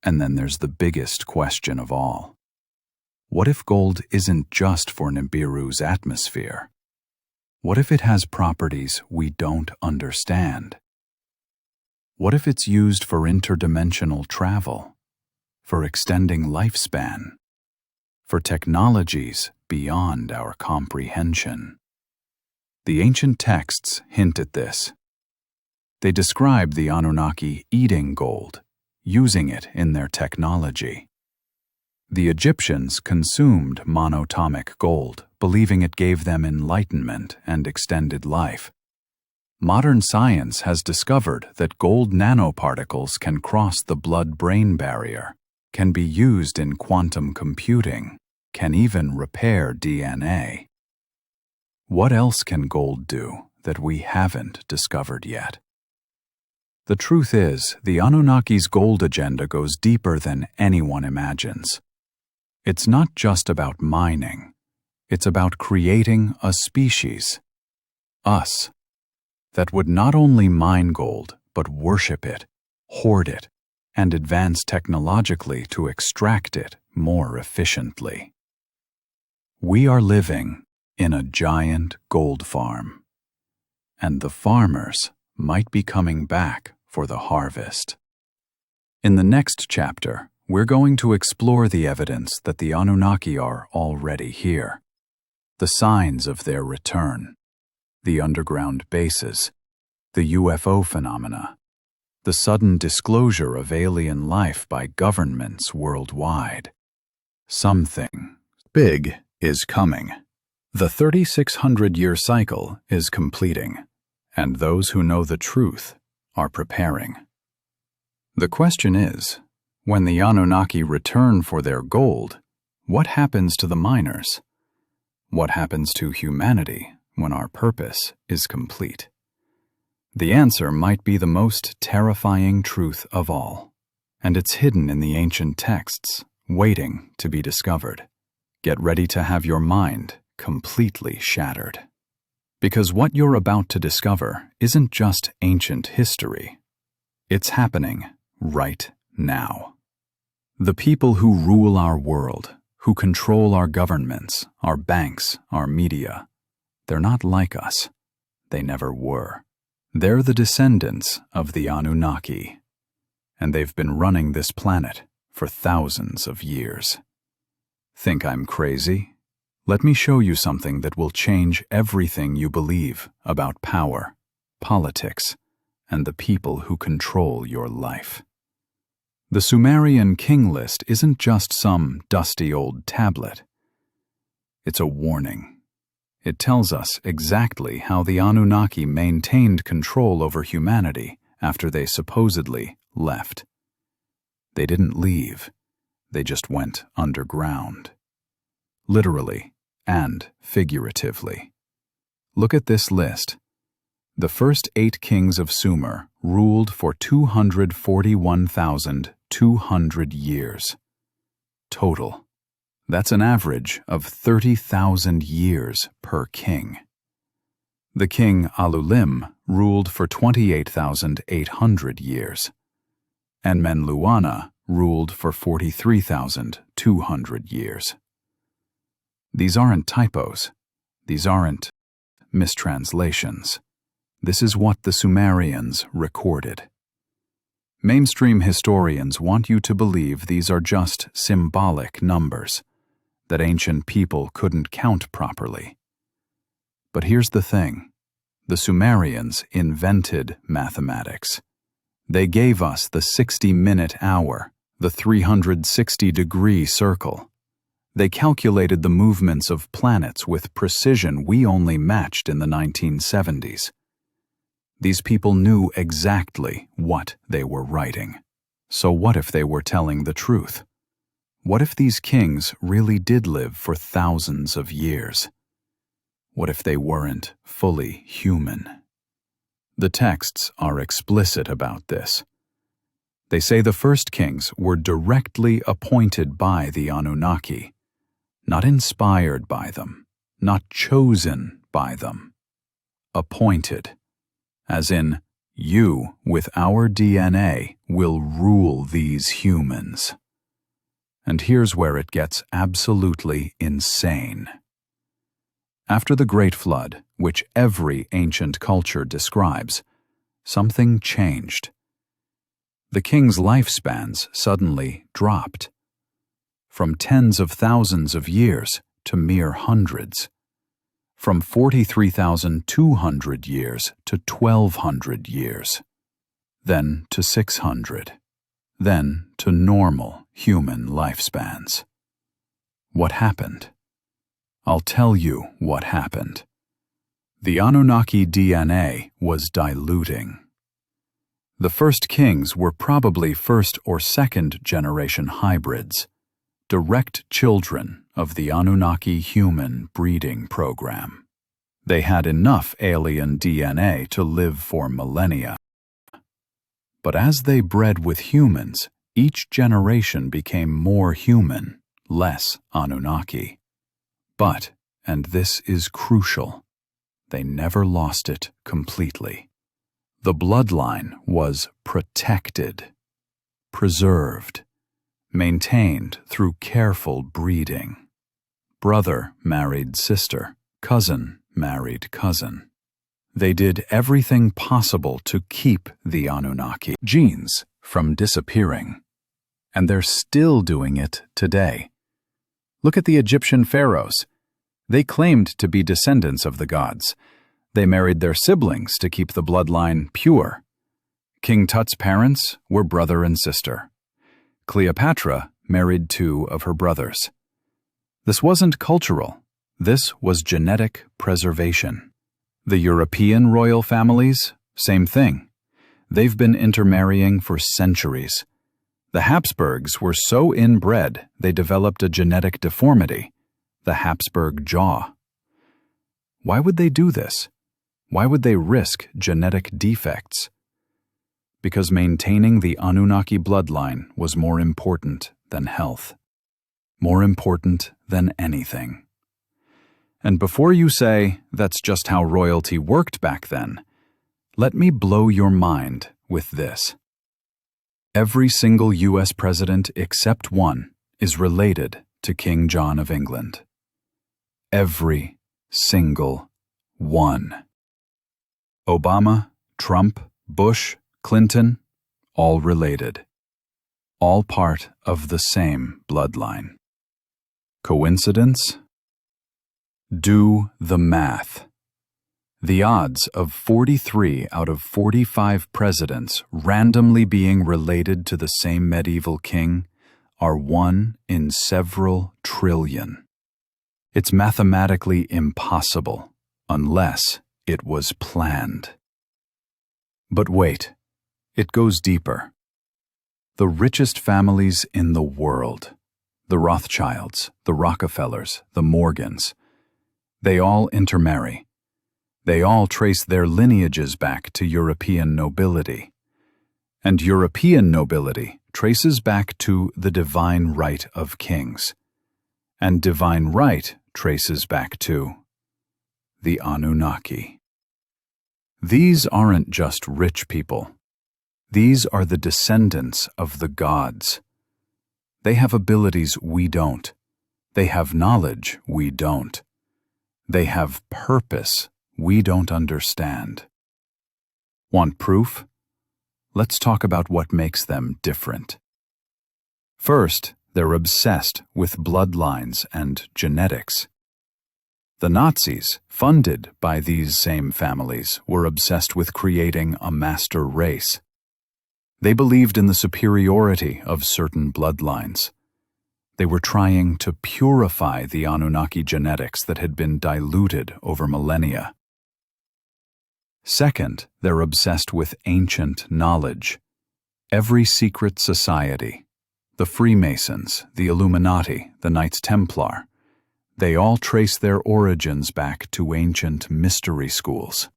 And then there's the biggest question of all. What if gold isn't just for Nibiru's atmosphere? What if it has properties we don't understand? What if it's used for interdimensional travel, for extending lifespan, for technologies beyond our comprehension? The ancient texts hint at this. They describe the Anunnaki eating gold, using it in their technology. The Egyptians consumed monatomic gold, believing it gave them enlightenment and extended life. Modern science has discovered that gold nanoparticles can cross the blood-brain barrier, can be used in quantum computing, can even repair DNA. What else can gold do that we haven't discovered yet? The truth is, the Anunnaki's gold agenda goes deeper than anyone imagines. It's not just about mining. It's about creating a species, us, that would not only mine gold, but worship it, hoard it, and advance technologically to extract it more efficiently. We are living in a giant gold farm, and the farmers might be coming back for the harvest. In the next chapter, we're going to explore the evidence that the Anunnaki are already here, the signs of their return, the underground bases, the UFO phenomena, the sudden disclosure of alien life by governments worldwide. Something big is coming. The 3,600-year cycle is completing, and those who know the truth are preparing. The question is, when the Anunnaki return for their gold, what happens to the miners? What happens to humanity when our purpose is complete? The answer might be the most terrifying truth of all, and it's hidden in the ancient texts, waiting to be discovered. Get ready to have your mind completely shattered. Because what you're about to discover isn't just ancient history. It's happening right now. The people who rule our world, who control our governments, our banks, our media, they're not like us. They never were. They're the descendants of the Anunnaki, and they've been running this planet for thousands of years. Think I'm crazy? Let me show you something that will change everything you believe about power, politics, and the people who control your life. The Sumerian king list isn't just some dusty old tablet. It's a warning. It tells us exactly how the Anunnaki maintained control over humanity after they supposedly left. They didn't leave. They just went underground. Literally and figuratively. Look at this list. The first 8 kings of Sumer ruled for 241,200 years. Total. That's an average of 30,000 years per king. The king Alulim ruled for 28,800 years. And Menluana ruled for 43,200 years. These aren't typos. These aren't mistranslations. This is what the Sumerians recorded. Mainstream historians want you to believe these are just symbolic numbers, that ancient people couldn't count properly. But here's the thing. The Sumerians invented mathematics. They gave us the 60-minute hour, the 360-degree circle. They calculated the movements of planets with precision we only matched in the 1970s. These people knew exactly what they were writing. So what if they were telling the truth? What if these kings really did live for thousands of years? What if they weren't fully human? The texts are explicit about this. They say the first kings were directly appointed by the Anunnaki, not inspired by them, not chosen by them. Appointed, as in, you, with our DNA, will rule these humans. And here's where it gets absolutely insane. After the Great Flood, which every ancient culture describes, something changed. The kings' lifespans suddenly dropped. From tens of thousands of years to mere hundreds. From 43,200 years to 1,200 years. Then to 600. Then to normal human lifespans. What happened? I'll tell you what happened. The Anunnaki DNA was diluting. The first kings were probably first or second generation hybrids, direct children of the Anunnaki human breeding program. They had enough alien DNA to live for millennia. But as they bred with humans, each generation became more human, less Anunnaki. But, and this is crucial, they never lost it completely. The bloodline was protected, preserved, maintained through careful breeding. Brother married sister, cousin married cousin. They did everything possible to keep the Anunnaki genes from disappearing. And they're still doing it today. Look at the Egyptian pharaohs. They claimed to be descendants of the gods. They married their siblings to keep the bloodline pure. King Tut's parents were brother and sister. Cleopatra married 2 of her brothers. This wasn't cultural. This was genetic preservation. The European royal families, same thing. They've been intermarrying for centuries. The Habsburgs were so inbred they developed a genetic deformity, the Habsburg jaw. Why would they do this? Why would they risk genetic defects? Because maintaining the Anunnaki bloodline was more important than health. More important than anything. And before you say, that's just how royalty worked back then, let me blow your mind with this. Every single U.S. president except one is related to King John of England. Every single one. Obama, Trump, Bush, Clinton, all related. All part of the same bloodline. Coincidence? Do the math. The odds of 43 out of 45 presidents randomly being related to the same medieval king are 1 in several trillion. It's mathematically impossible, unless it was planned. But wait, it goes deeper. The richest families in the world, the Rothschilds, the Rockefellers, the Morgans, they all intermarry. They all trace their lineages back to European nobility. And European nobility traces back to the divine right of kings. And divine right traces back to the Anunnaki. These aren't just rich people. These are the descendants of the gods. They have abilities we don't. They have knowledge we don't. They have purpose we don't understand. Want proof? Let's talk about what makes them different. First, they're obsessed with bloodlines and genetics. The Nazis, funded by these same families, were obsessed with creating a master race. They believed in the superiority of certain bloodlines. They were trying to purify the Anunnaki genetics that had been diluted over millennia. Second, they're obsessed with ancient knowledge. Every secret society, the Freemasons, the Illuminati, the Knights Templar, they all trace their origins back to ancient mystery schools.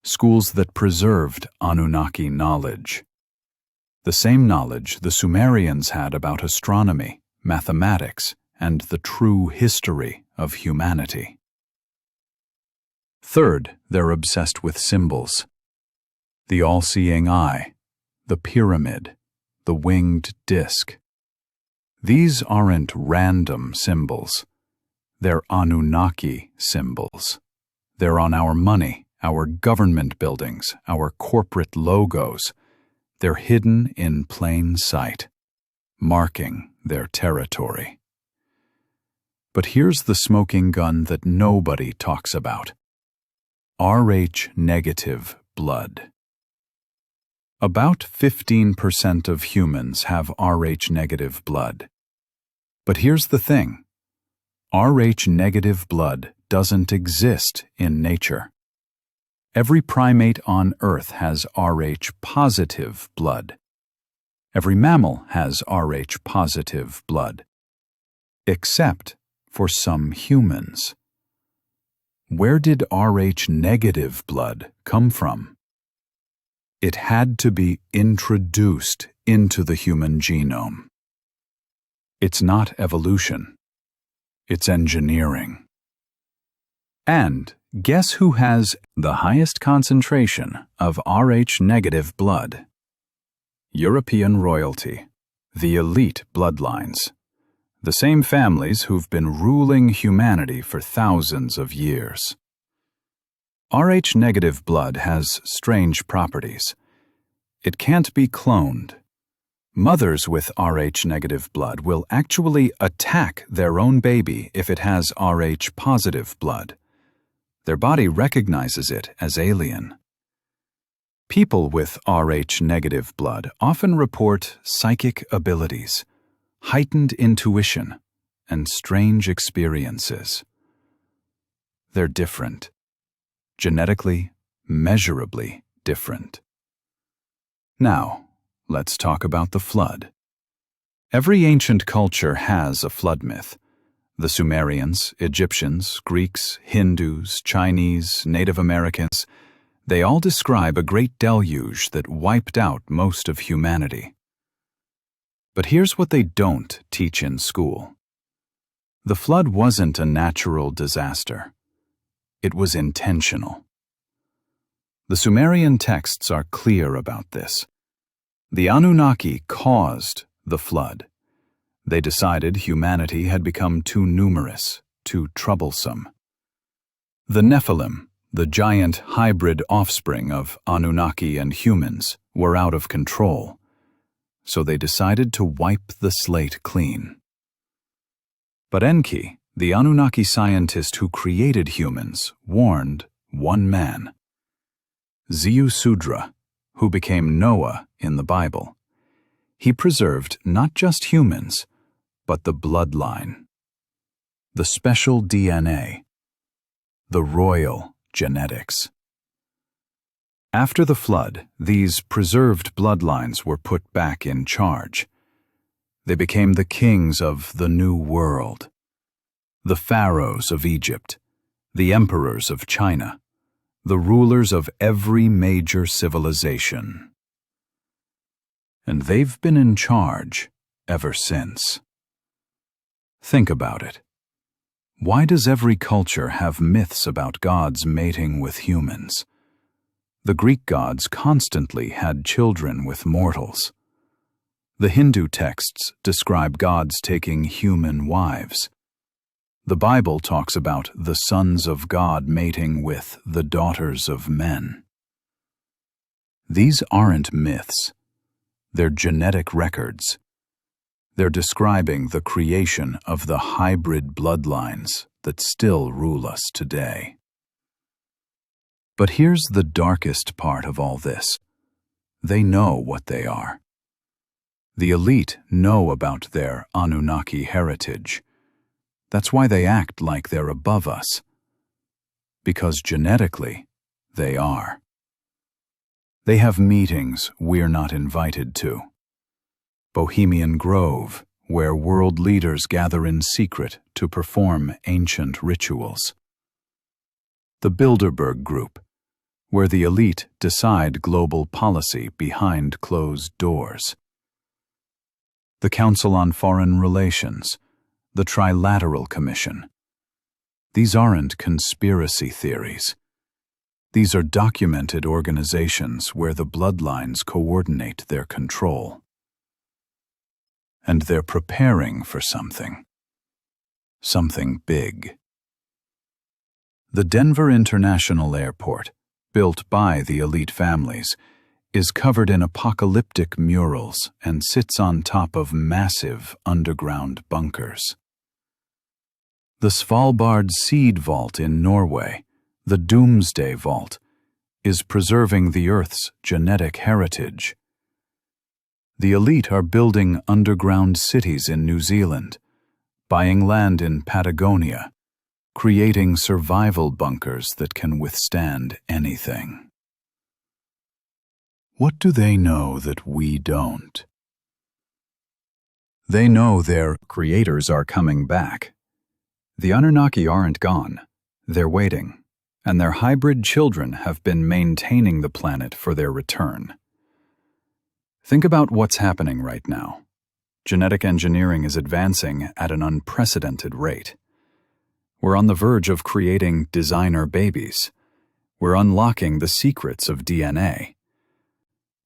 Schools that preserved Anunnaki knowledge. The same knowledge the Sumerians had about astronomy, mathematics, and the true history of humanity. Third, they're obsessed with symbols. The all-seeing eye, the pyramid, the winged disc. These aren't random symbols. They're Anunnaki symbols. They're on our money, our government buildings, our corporate logos. They're hidden in plain sight, marking their territory. But here's the smoking gun that nobody talks about. Rh-negative blood. About 15% of humans have Rh-negative blood. But here's the thing. Rh-negative blood doesn't exist in nature. Every primate on Earth has Rh-positive blood. Every mammal has Rh-positive blood. Except for some humans. Where did Rh-negative blood come from? It had to be introduced into the human genome. It's not evolution. It's engineering. And guess who has the highest concentration of Rh-negative blood? European royalty, the elite bloodlines. The same families who've been ruling humanity for thousands of years. Rh-negative blood has strange properties. It can't be cloned. Mothers with Rh-negative blood will actually attack their own baby if it has Rh-positive blood. Their body recognizes it as alien. People with Rh-negative blood often report psychic abilities, heightened intuition, and strange experiences. They're different. Genetically, measurably different. Now, let's talk about the flood. Every ancient culture has a flood myth. The Sumerians, Egyptians, Greeks, Hindus, Chinese, Native Americans, they all describe a great deluge that wiped out most of humanity. But here's what they don't teach in school. The flood wasn't a natural disaster. It was intentional. The Sumerian texts are clear about this. The Anunnaki caused the flood. They decided humanity had become too numerous, too troublesome. The Nephilim, the giant hybrid offspring of Anunnaki and humans, were out of control. So they decided to wipe the slate clean. But Enki, the Anunnaki scientist who created humans, warned one man. Ziusudra, who became Noah in the Bible. He preserved not just humans, but the bloodline. the special DNA, the royal genetics. After the flood, these preserved bloodlines were put back in charge. They became the kings of the New World, the pharaohs of Egypt, the emperors of China, the rulers of every major civilization. And they've been in charge ever since. Think about it. Why does every culture have myths about gods mating with humans? The Greek gods constantly had children with mortals. The Hindu texts describe gods taking human wives. The Bible talks about the sons of God mating with the daughters of men. These aren't myths. They're genetic records. They're describing the creation of the hybrid bloodlines that still rule us today. But here's the darkest part of all this. They know what they are. The elite know about their Anunnaki heritage. That's why they act like they're above us. Because genetically, they are. They have meetings we're not invited to. Bohemian Grove, where world leaders gather in secret to perform ancient rituals. The Bilderberg Group, where the elite decide global policy behind closed doors. The Council on Foreign Relations, the Trilateral Commission. These aren't conspiracy theories. These are documented organizations where the bloodlines coordinate their control. And they're preparing for something. Something big. The Denver International Airport, built by the elite families, is covered in apocalyptic murals and sits on top of massive underground bunkers. The Svalbard Seed Vault in Norway, the Doomsday Vault, is preserving the Earth's genetic heritage. The elite are building underground cities in New Zealand, buying land in Patagonia, creating survival bunkers that can withstand anything. What do they know that we don't? They know their creators are coming back. The Anunnaki aren't gone. They're waiting, and their hybrid children have been maintaining the planet for their return. Think about what's happening right now. Genetic engineering is advancing at an unprecedented rate. We're on the verge of creating designer babies. We're unlocking the secrets of DNA.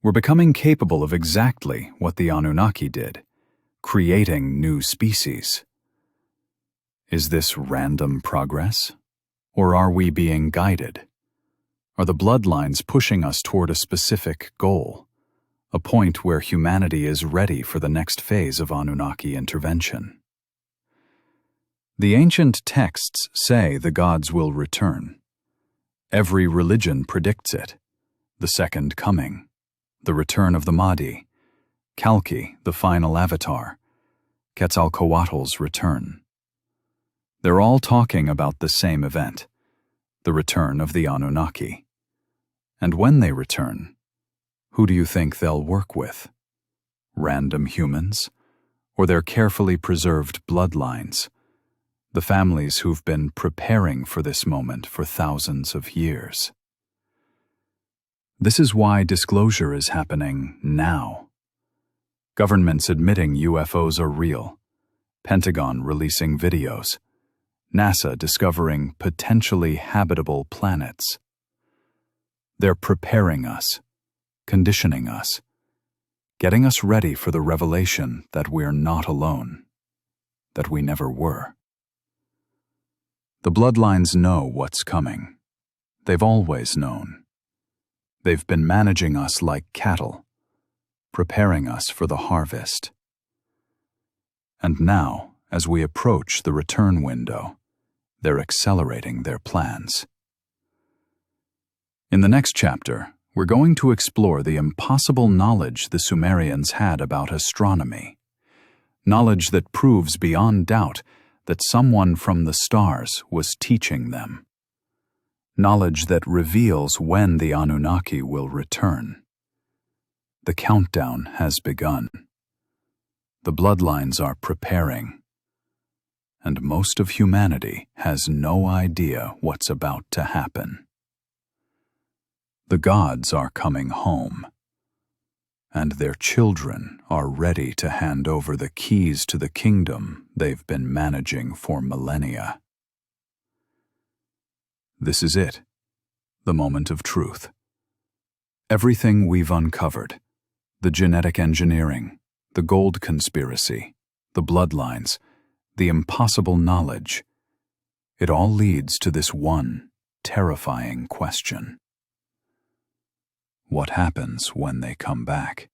We're becoming capable of exactly what the Anunnaki did, creating new species. Is this random progress? Or are we being guided? Are the bloodlines pushing us toward a specific goal? A point where humanity is ready for the next phase of Anunnaki intervention? The ancient texts say the gods will return. Every religion predicts it. The second coming, the return of the Mahdi, Kalki, the final avatar, Quetzalcoatl's return. They're all talking about the same event, the return of the Anunnaki. And when they return, who do you think they'll work with? Random humans? Or their carefully preserved bloodlines? The families who've been preparing for this moment for thousands of years. This is why disclosure is happening now. Governments admitting UFOs are real, Pentagon releasing videos, NASA discovering potentially habitable planets. They're preparing us, conditioning us, getting us ready for the revelation that we're not alone, that we never were. The bloodlines know what's coming. They've always known. They've been managing us like cattle, preparing us for the harvest. And now, as we approach the return window, they're accelerating their plans. In the next chapter, we're going to explore the impossible knowledge the Sumerians had about astronomy, knowledge that proves beyond doubt that someone from the stars was teaching them. Knowledge that reveals when the Anunnaki will return. The countdown has begun. The bloodlines are preparing. And most of humanity has no idea what's about to happen. The gods are coming home, and their children are ready to hand over the keys to the kingdom they've been managing for millennia. This is it, the moment of truth. Everything we've uncovered, the genetic engineering, the gold conspiracy, the bloodlines, the impossible knowledge, it all leads to this one terrifying question. What happens when they come back?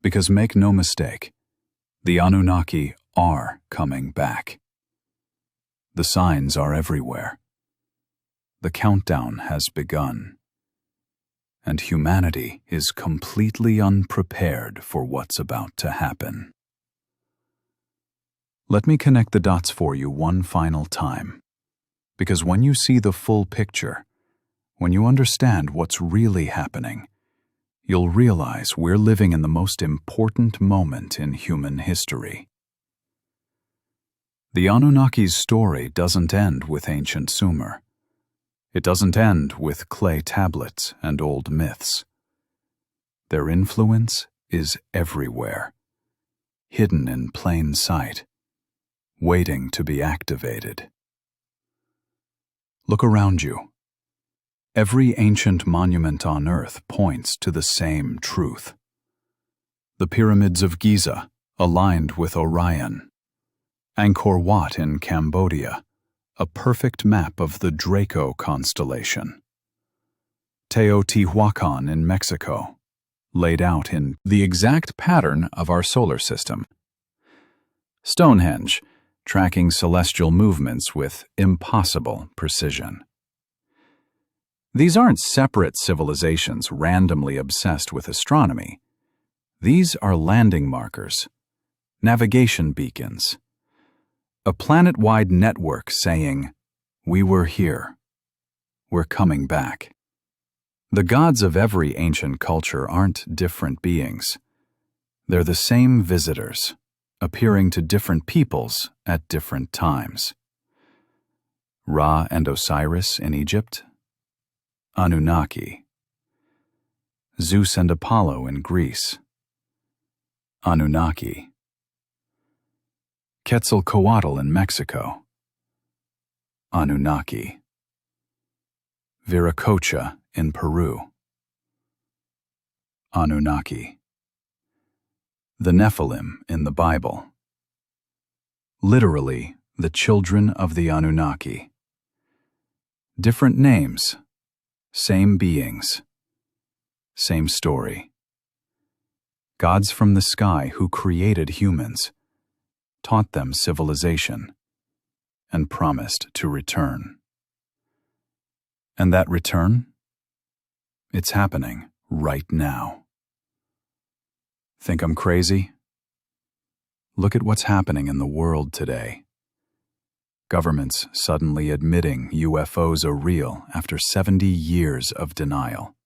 Because make no mistake, the Anunnaki are coming back. The signs are everywhere. The countdown has begun. And humanity is completely unprepared for what's about to happen. Let me connect the dots for you one final time, because when you see the full picture, when you understand what's really happening, you'll realize we're living in the most important moment in human history. The Anunnaki's story doesn't end with ancient Sumer. It doesn't end with clay tablets and old myths. Their influence is everywhere, hidden in plain sight, waiting to be activated. Look around you. Every ancient monument on Earth points to the same truth. The pyramids of Giza, aligned with Orion. Angkor Wat in Cambodia, a perfect map of the Draco constellation. Teotihuacan in Mexico, laid out in the exact pattern of our solar system. Stonehenge, tracking celestial movements with impossible precision. These aren't separate civilizations randomly obsessed with astronomy. These are landing markers, navigation beacons, a planet-wide network saying, "We were here. We're coming back." The gods of every ancient culture aren't different beings. They're the same visitors, appearing to different peoples at different times. Ra and Osiris in Egypt, Anunnaki. Zeus and Apollo in Greece, Anunnaki. Quetzalcoatl in Mexico, Anunnaki. Viracocha in Peru, Anunnaki. The Nephilim in the Bible, literally the children of the Anunnaki. Different names, same beings, same story. Gods from the sky who created humans, taught them civilization, and promised to return. And that return? It's happening right now. Think I'm crazy? Look at what's happening in the world today. Governments suddenly admitting UFOs are real after 70 years of denial.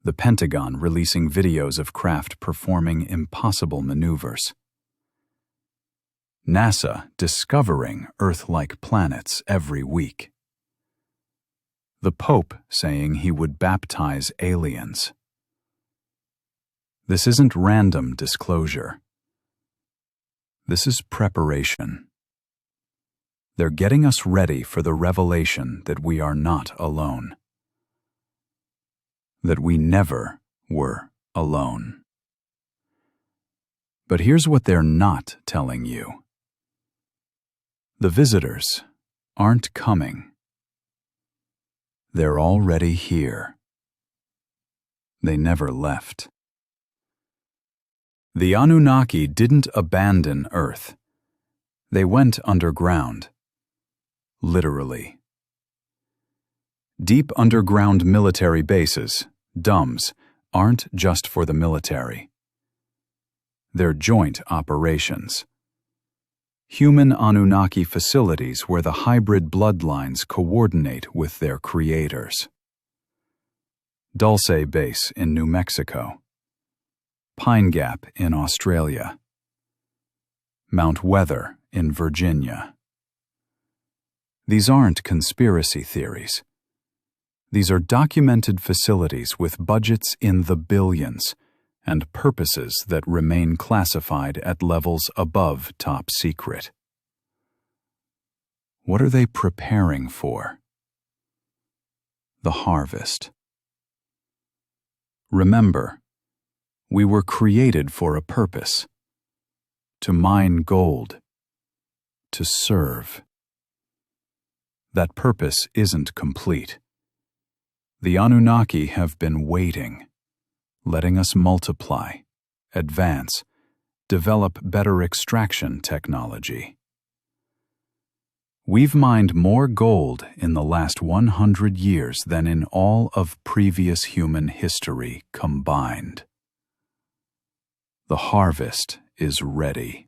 The Pentagon releasing videos of craft performing impossible maneuvers. NASA discovering Earth-like planets every week. The Pope saying he would baptize aliens. This isn't random disclosure. This is preparation. They're getting us ready for the revelation that we are not alone. That we never were alone. But here's what they're not telling you. The visitors aren't coming. They're already here. They never left. The Anunnaki didn't abandon Earth. They went underground. Literally. Deep underground military bases, DUMBs, aren't just for the military. They're joint operations, human Anunnaki facilities where the hybrid bloodlines coordinate with their creators. Dulce Base in New Mexico. Pine Gap in Australia. Mount Weather in Virginia. These aren't conspiracy theories. These are documented facilities with budgets in the billions and purposes that remain classified at levels above top secret. What are they preparing for? The harvest. Remember, we were created for a purpose: to mine gold, to serve. That purpose isn't complete. The Anunnaki have been waiting, letting us multiply, advance, develop better extraction technology. We've mined more gold in the last 100 years than in all of previous human history combined. The harvest is ready.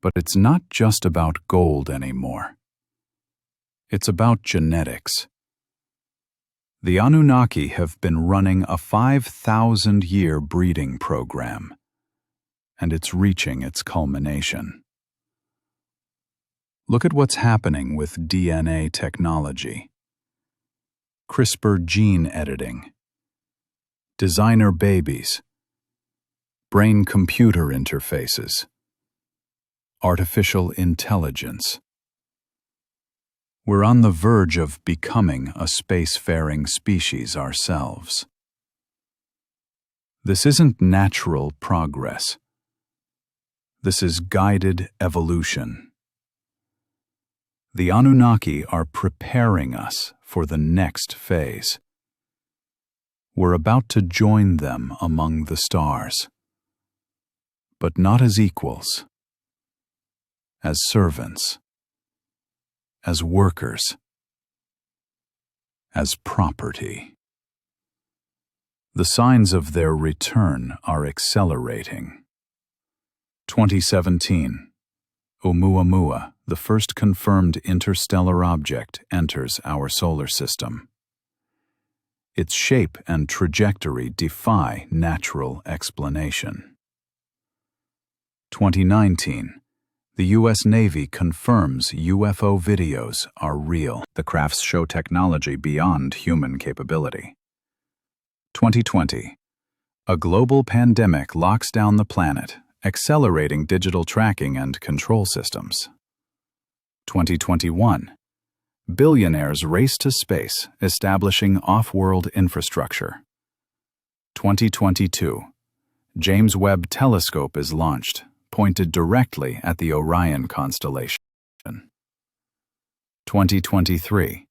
But it's not just about gold anymore. It's about genetics. The Anunnaki have been running a 5,000-year breeding program, and it's reaching its culmination. Look at what's happening with DNA technology, CRISPR gene editing, designer babies, brain-computer interfaces, artificial intelligence. We're on the verge of becoming a spacefaring species ourselves. This isn't natural progress. This is guided evolution. The Anunnaki are preparing us for the next phase. We're about to join them among the stars, but not as equals, as servants, as workers, as property. The signs of their return are accelerating. 2017. Oumuamua, the first confirmed interstellar object, enters our solar system. Its shape and trajectory defy natural explanation. 2019. The U.S. Navy confirms UFO videos are real. The crafts show technology beyond human capability. 2020. A global pandemic locks down the planet, accelerating digital tracking and control systems. 2021. Billionaires race to space, establishing off-world infrastructure. 2022. James Webb Telescope is launched, pointed directly at the Orion constellation. 2023.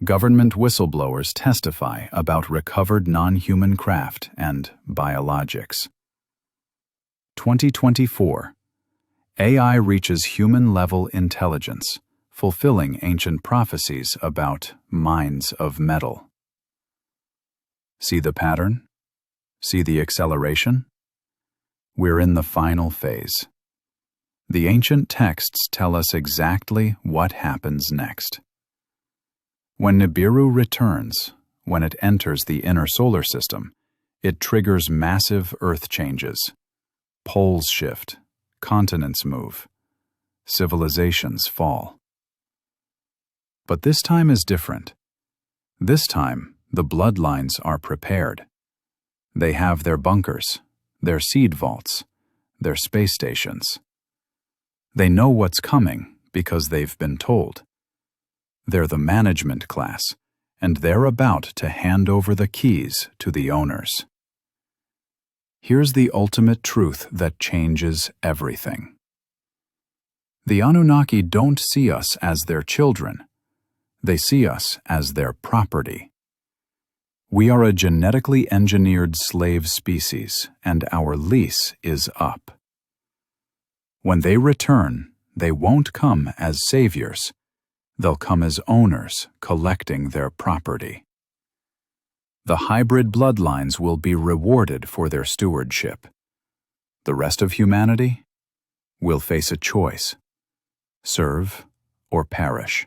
Government whistleblowers testify about recovered non-human craft and biologics. 2024. AI reaches human-level intelligence, fulfilling ancient prophecies about mines of metal. See the pattern? See the acceleration? We're in the final phase. The ancient texts tell us exactly what happens next. When Nibiru returns, when it enters the inner solar system, it triggers massive Earth changes. Poles shift, continents move, civilizations fall. But this time is different. This time, the bloodlines are prepared. They have their bunkers, their seed vaults, their space stations. They know what's coming because they've been told. They're the management class, and they're about to hand over the keys to the owners. Here's the ultimate truth that changes everything. The Anunnaki don't see us as their children. They see us as their property. We are a genetically engineered slave species, and our lease is up. When they return, they won't come as saviors. They'll come as owners, collecting their property. The hybrid bloodlines will be rewarded for their stewardship. The rest of humanity? we'll face a choice: serve or perish.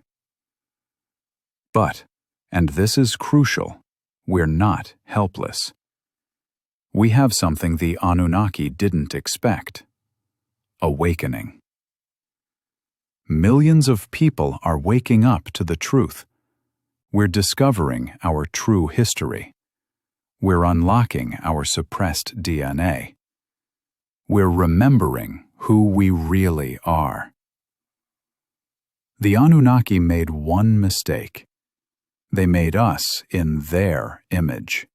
But, and this is crucial, we're not helpless. We have something the Anunnaki didn't expect: awakening. Millions of people are waking up to the truth. We're discovering our true history. We're unlocking our suppressed DNA. We're remembering who we really are. The Anunnaki made one mistake. They made us in their image.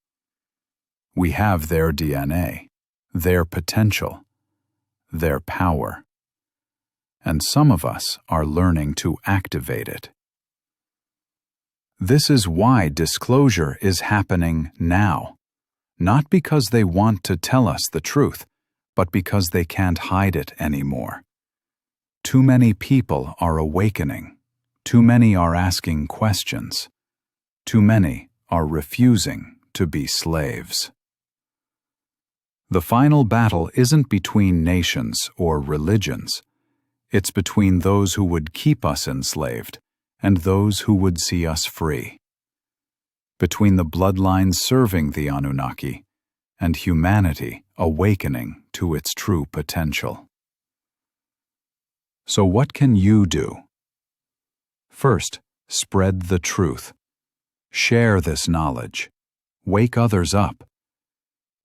We have their DNA, their potential, their power. And some of us are learning to activate it. This is why disclosure is happening now, not because they want to tell us the truth, but because they can't hide it anymore. Too many people are awakening. Too many are asking questions. Too many are refusing to be slaves. The final battle isn't between nations or religions. It's between those who would keep us enslaved and those who would see us free. Between the bloodlines serving the Anunnaki and humanity awakening to its true potential. So what can you do? First, spread the truth. Share this knowledge. Wake others up.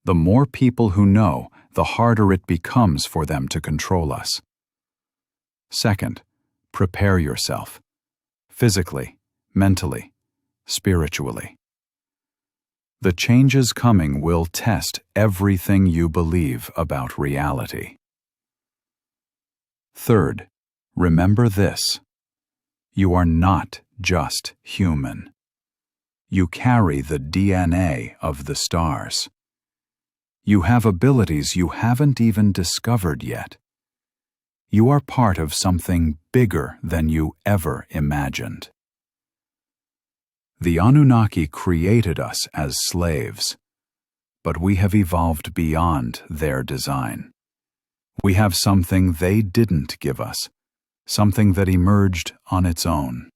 The more people who know, the harder it becomes for them to control us. Second, prepare yourself. Physically, mentally, spiritually. The changes coming will test everything you believe about reality. Third, remember this: you are not just human. You carry the DNA of the stars. You have abilities you haven't even discovered yet. You are part of something bigger than you ever imagined. The Anunnaki created us as slaves, but we have evolved beyond their design. We have something they didn't give us, something that emerged on its own.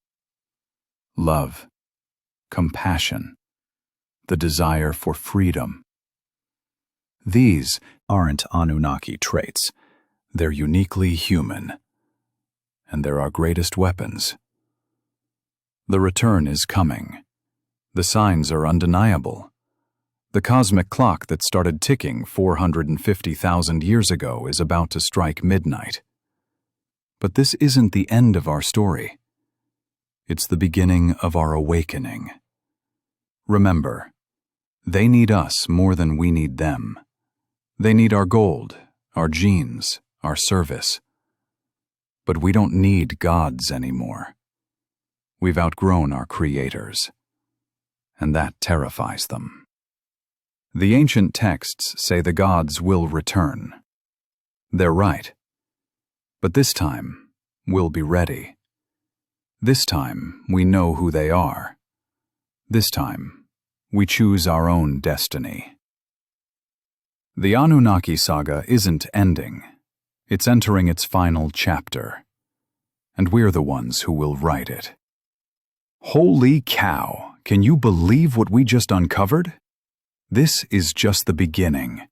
Love, compassion, the desire for freedom. These aren't Anunnaki traits. They're uniquely human, and they're our greatest weapons. The return is coming. The signs are undeniable. The cosmic clock that started ticking 450,000 years ago is about to strike midnight. But this isn't the end of our story. It's the beginning of our awakening. Remember, they need us more than we need them. They need our gold, our genes, our service. But we don't need gods anymore. We've outgrown our creators, and that terrifies them. The ancient texts say the gods will return. They're right. But this time, we'll be ready. This time, we know who they are. This time, we choose our own destiny. The Anunnaki saga isn't ending. It's entering its final chapter. And we're the ones who will write it. Holy cow! Can you believe what we just uncovered? This is just the beginning.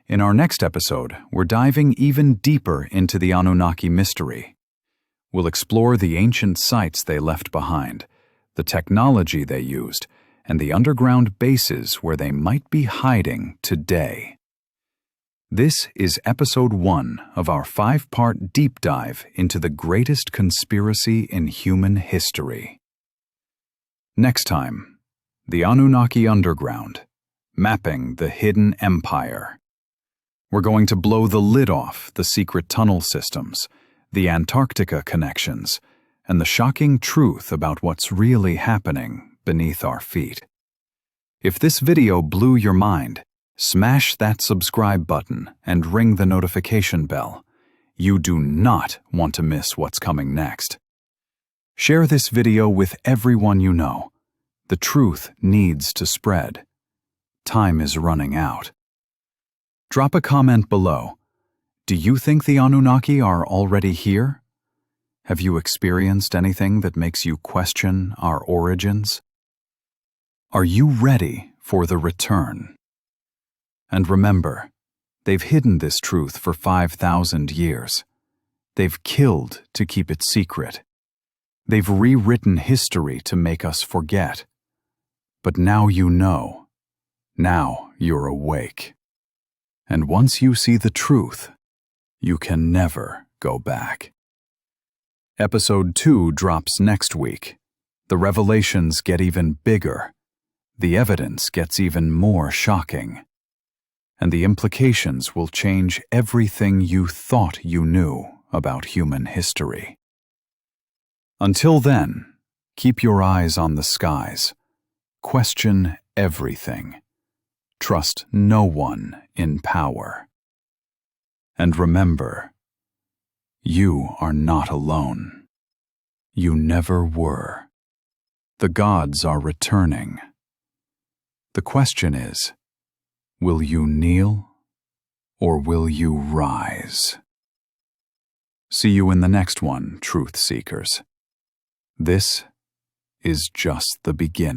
In our next episode, we're diving even deeper into the Anunnaki mystery. We'll explore the ancient sites they left behind, the technology they used, and the underground bases where they might be hiding today. This is episode 1 of our 5-part deep dive into the greatest conspiracy in human history. Next time, the Anunnaki Underground, mapping the hidden empire. We're going to blow the lid off the secret tunnel systems, the Antarctica connections, and the shocking truth about what's really happening beneath our feet. If this video blew your mind, smash that subscribe button and ring the notification bell. You do not want to miss what's coming next. Share this video with everyone you know. The truth needs to spread. Time is running out. Drop a comment below. Do you think the Anunnaki are already here? Have you experienced anything that makes you question our origins? Are you ready for the return? And remember, they've hidden this truth for 5,000 years. They've killed to keep it secret. They've rewritten history to make us forget. But now you know. Now you're awake. And once you see the truth, you can never go back. Episode 2 drops next week. The revelations get even bigger. The evidence gets even more shocking. And the implications will change everything you thought you knew about human history. Until then, keep your eyes on the skies. Question everything. Trust no one in power. And remember, you are not alone. You never were. The gods are returning. The question is, will you kneel or will you rise? See you in the next one, Truth Seekers. This is just the beginning.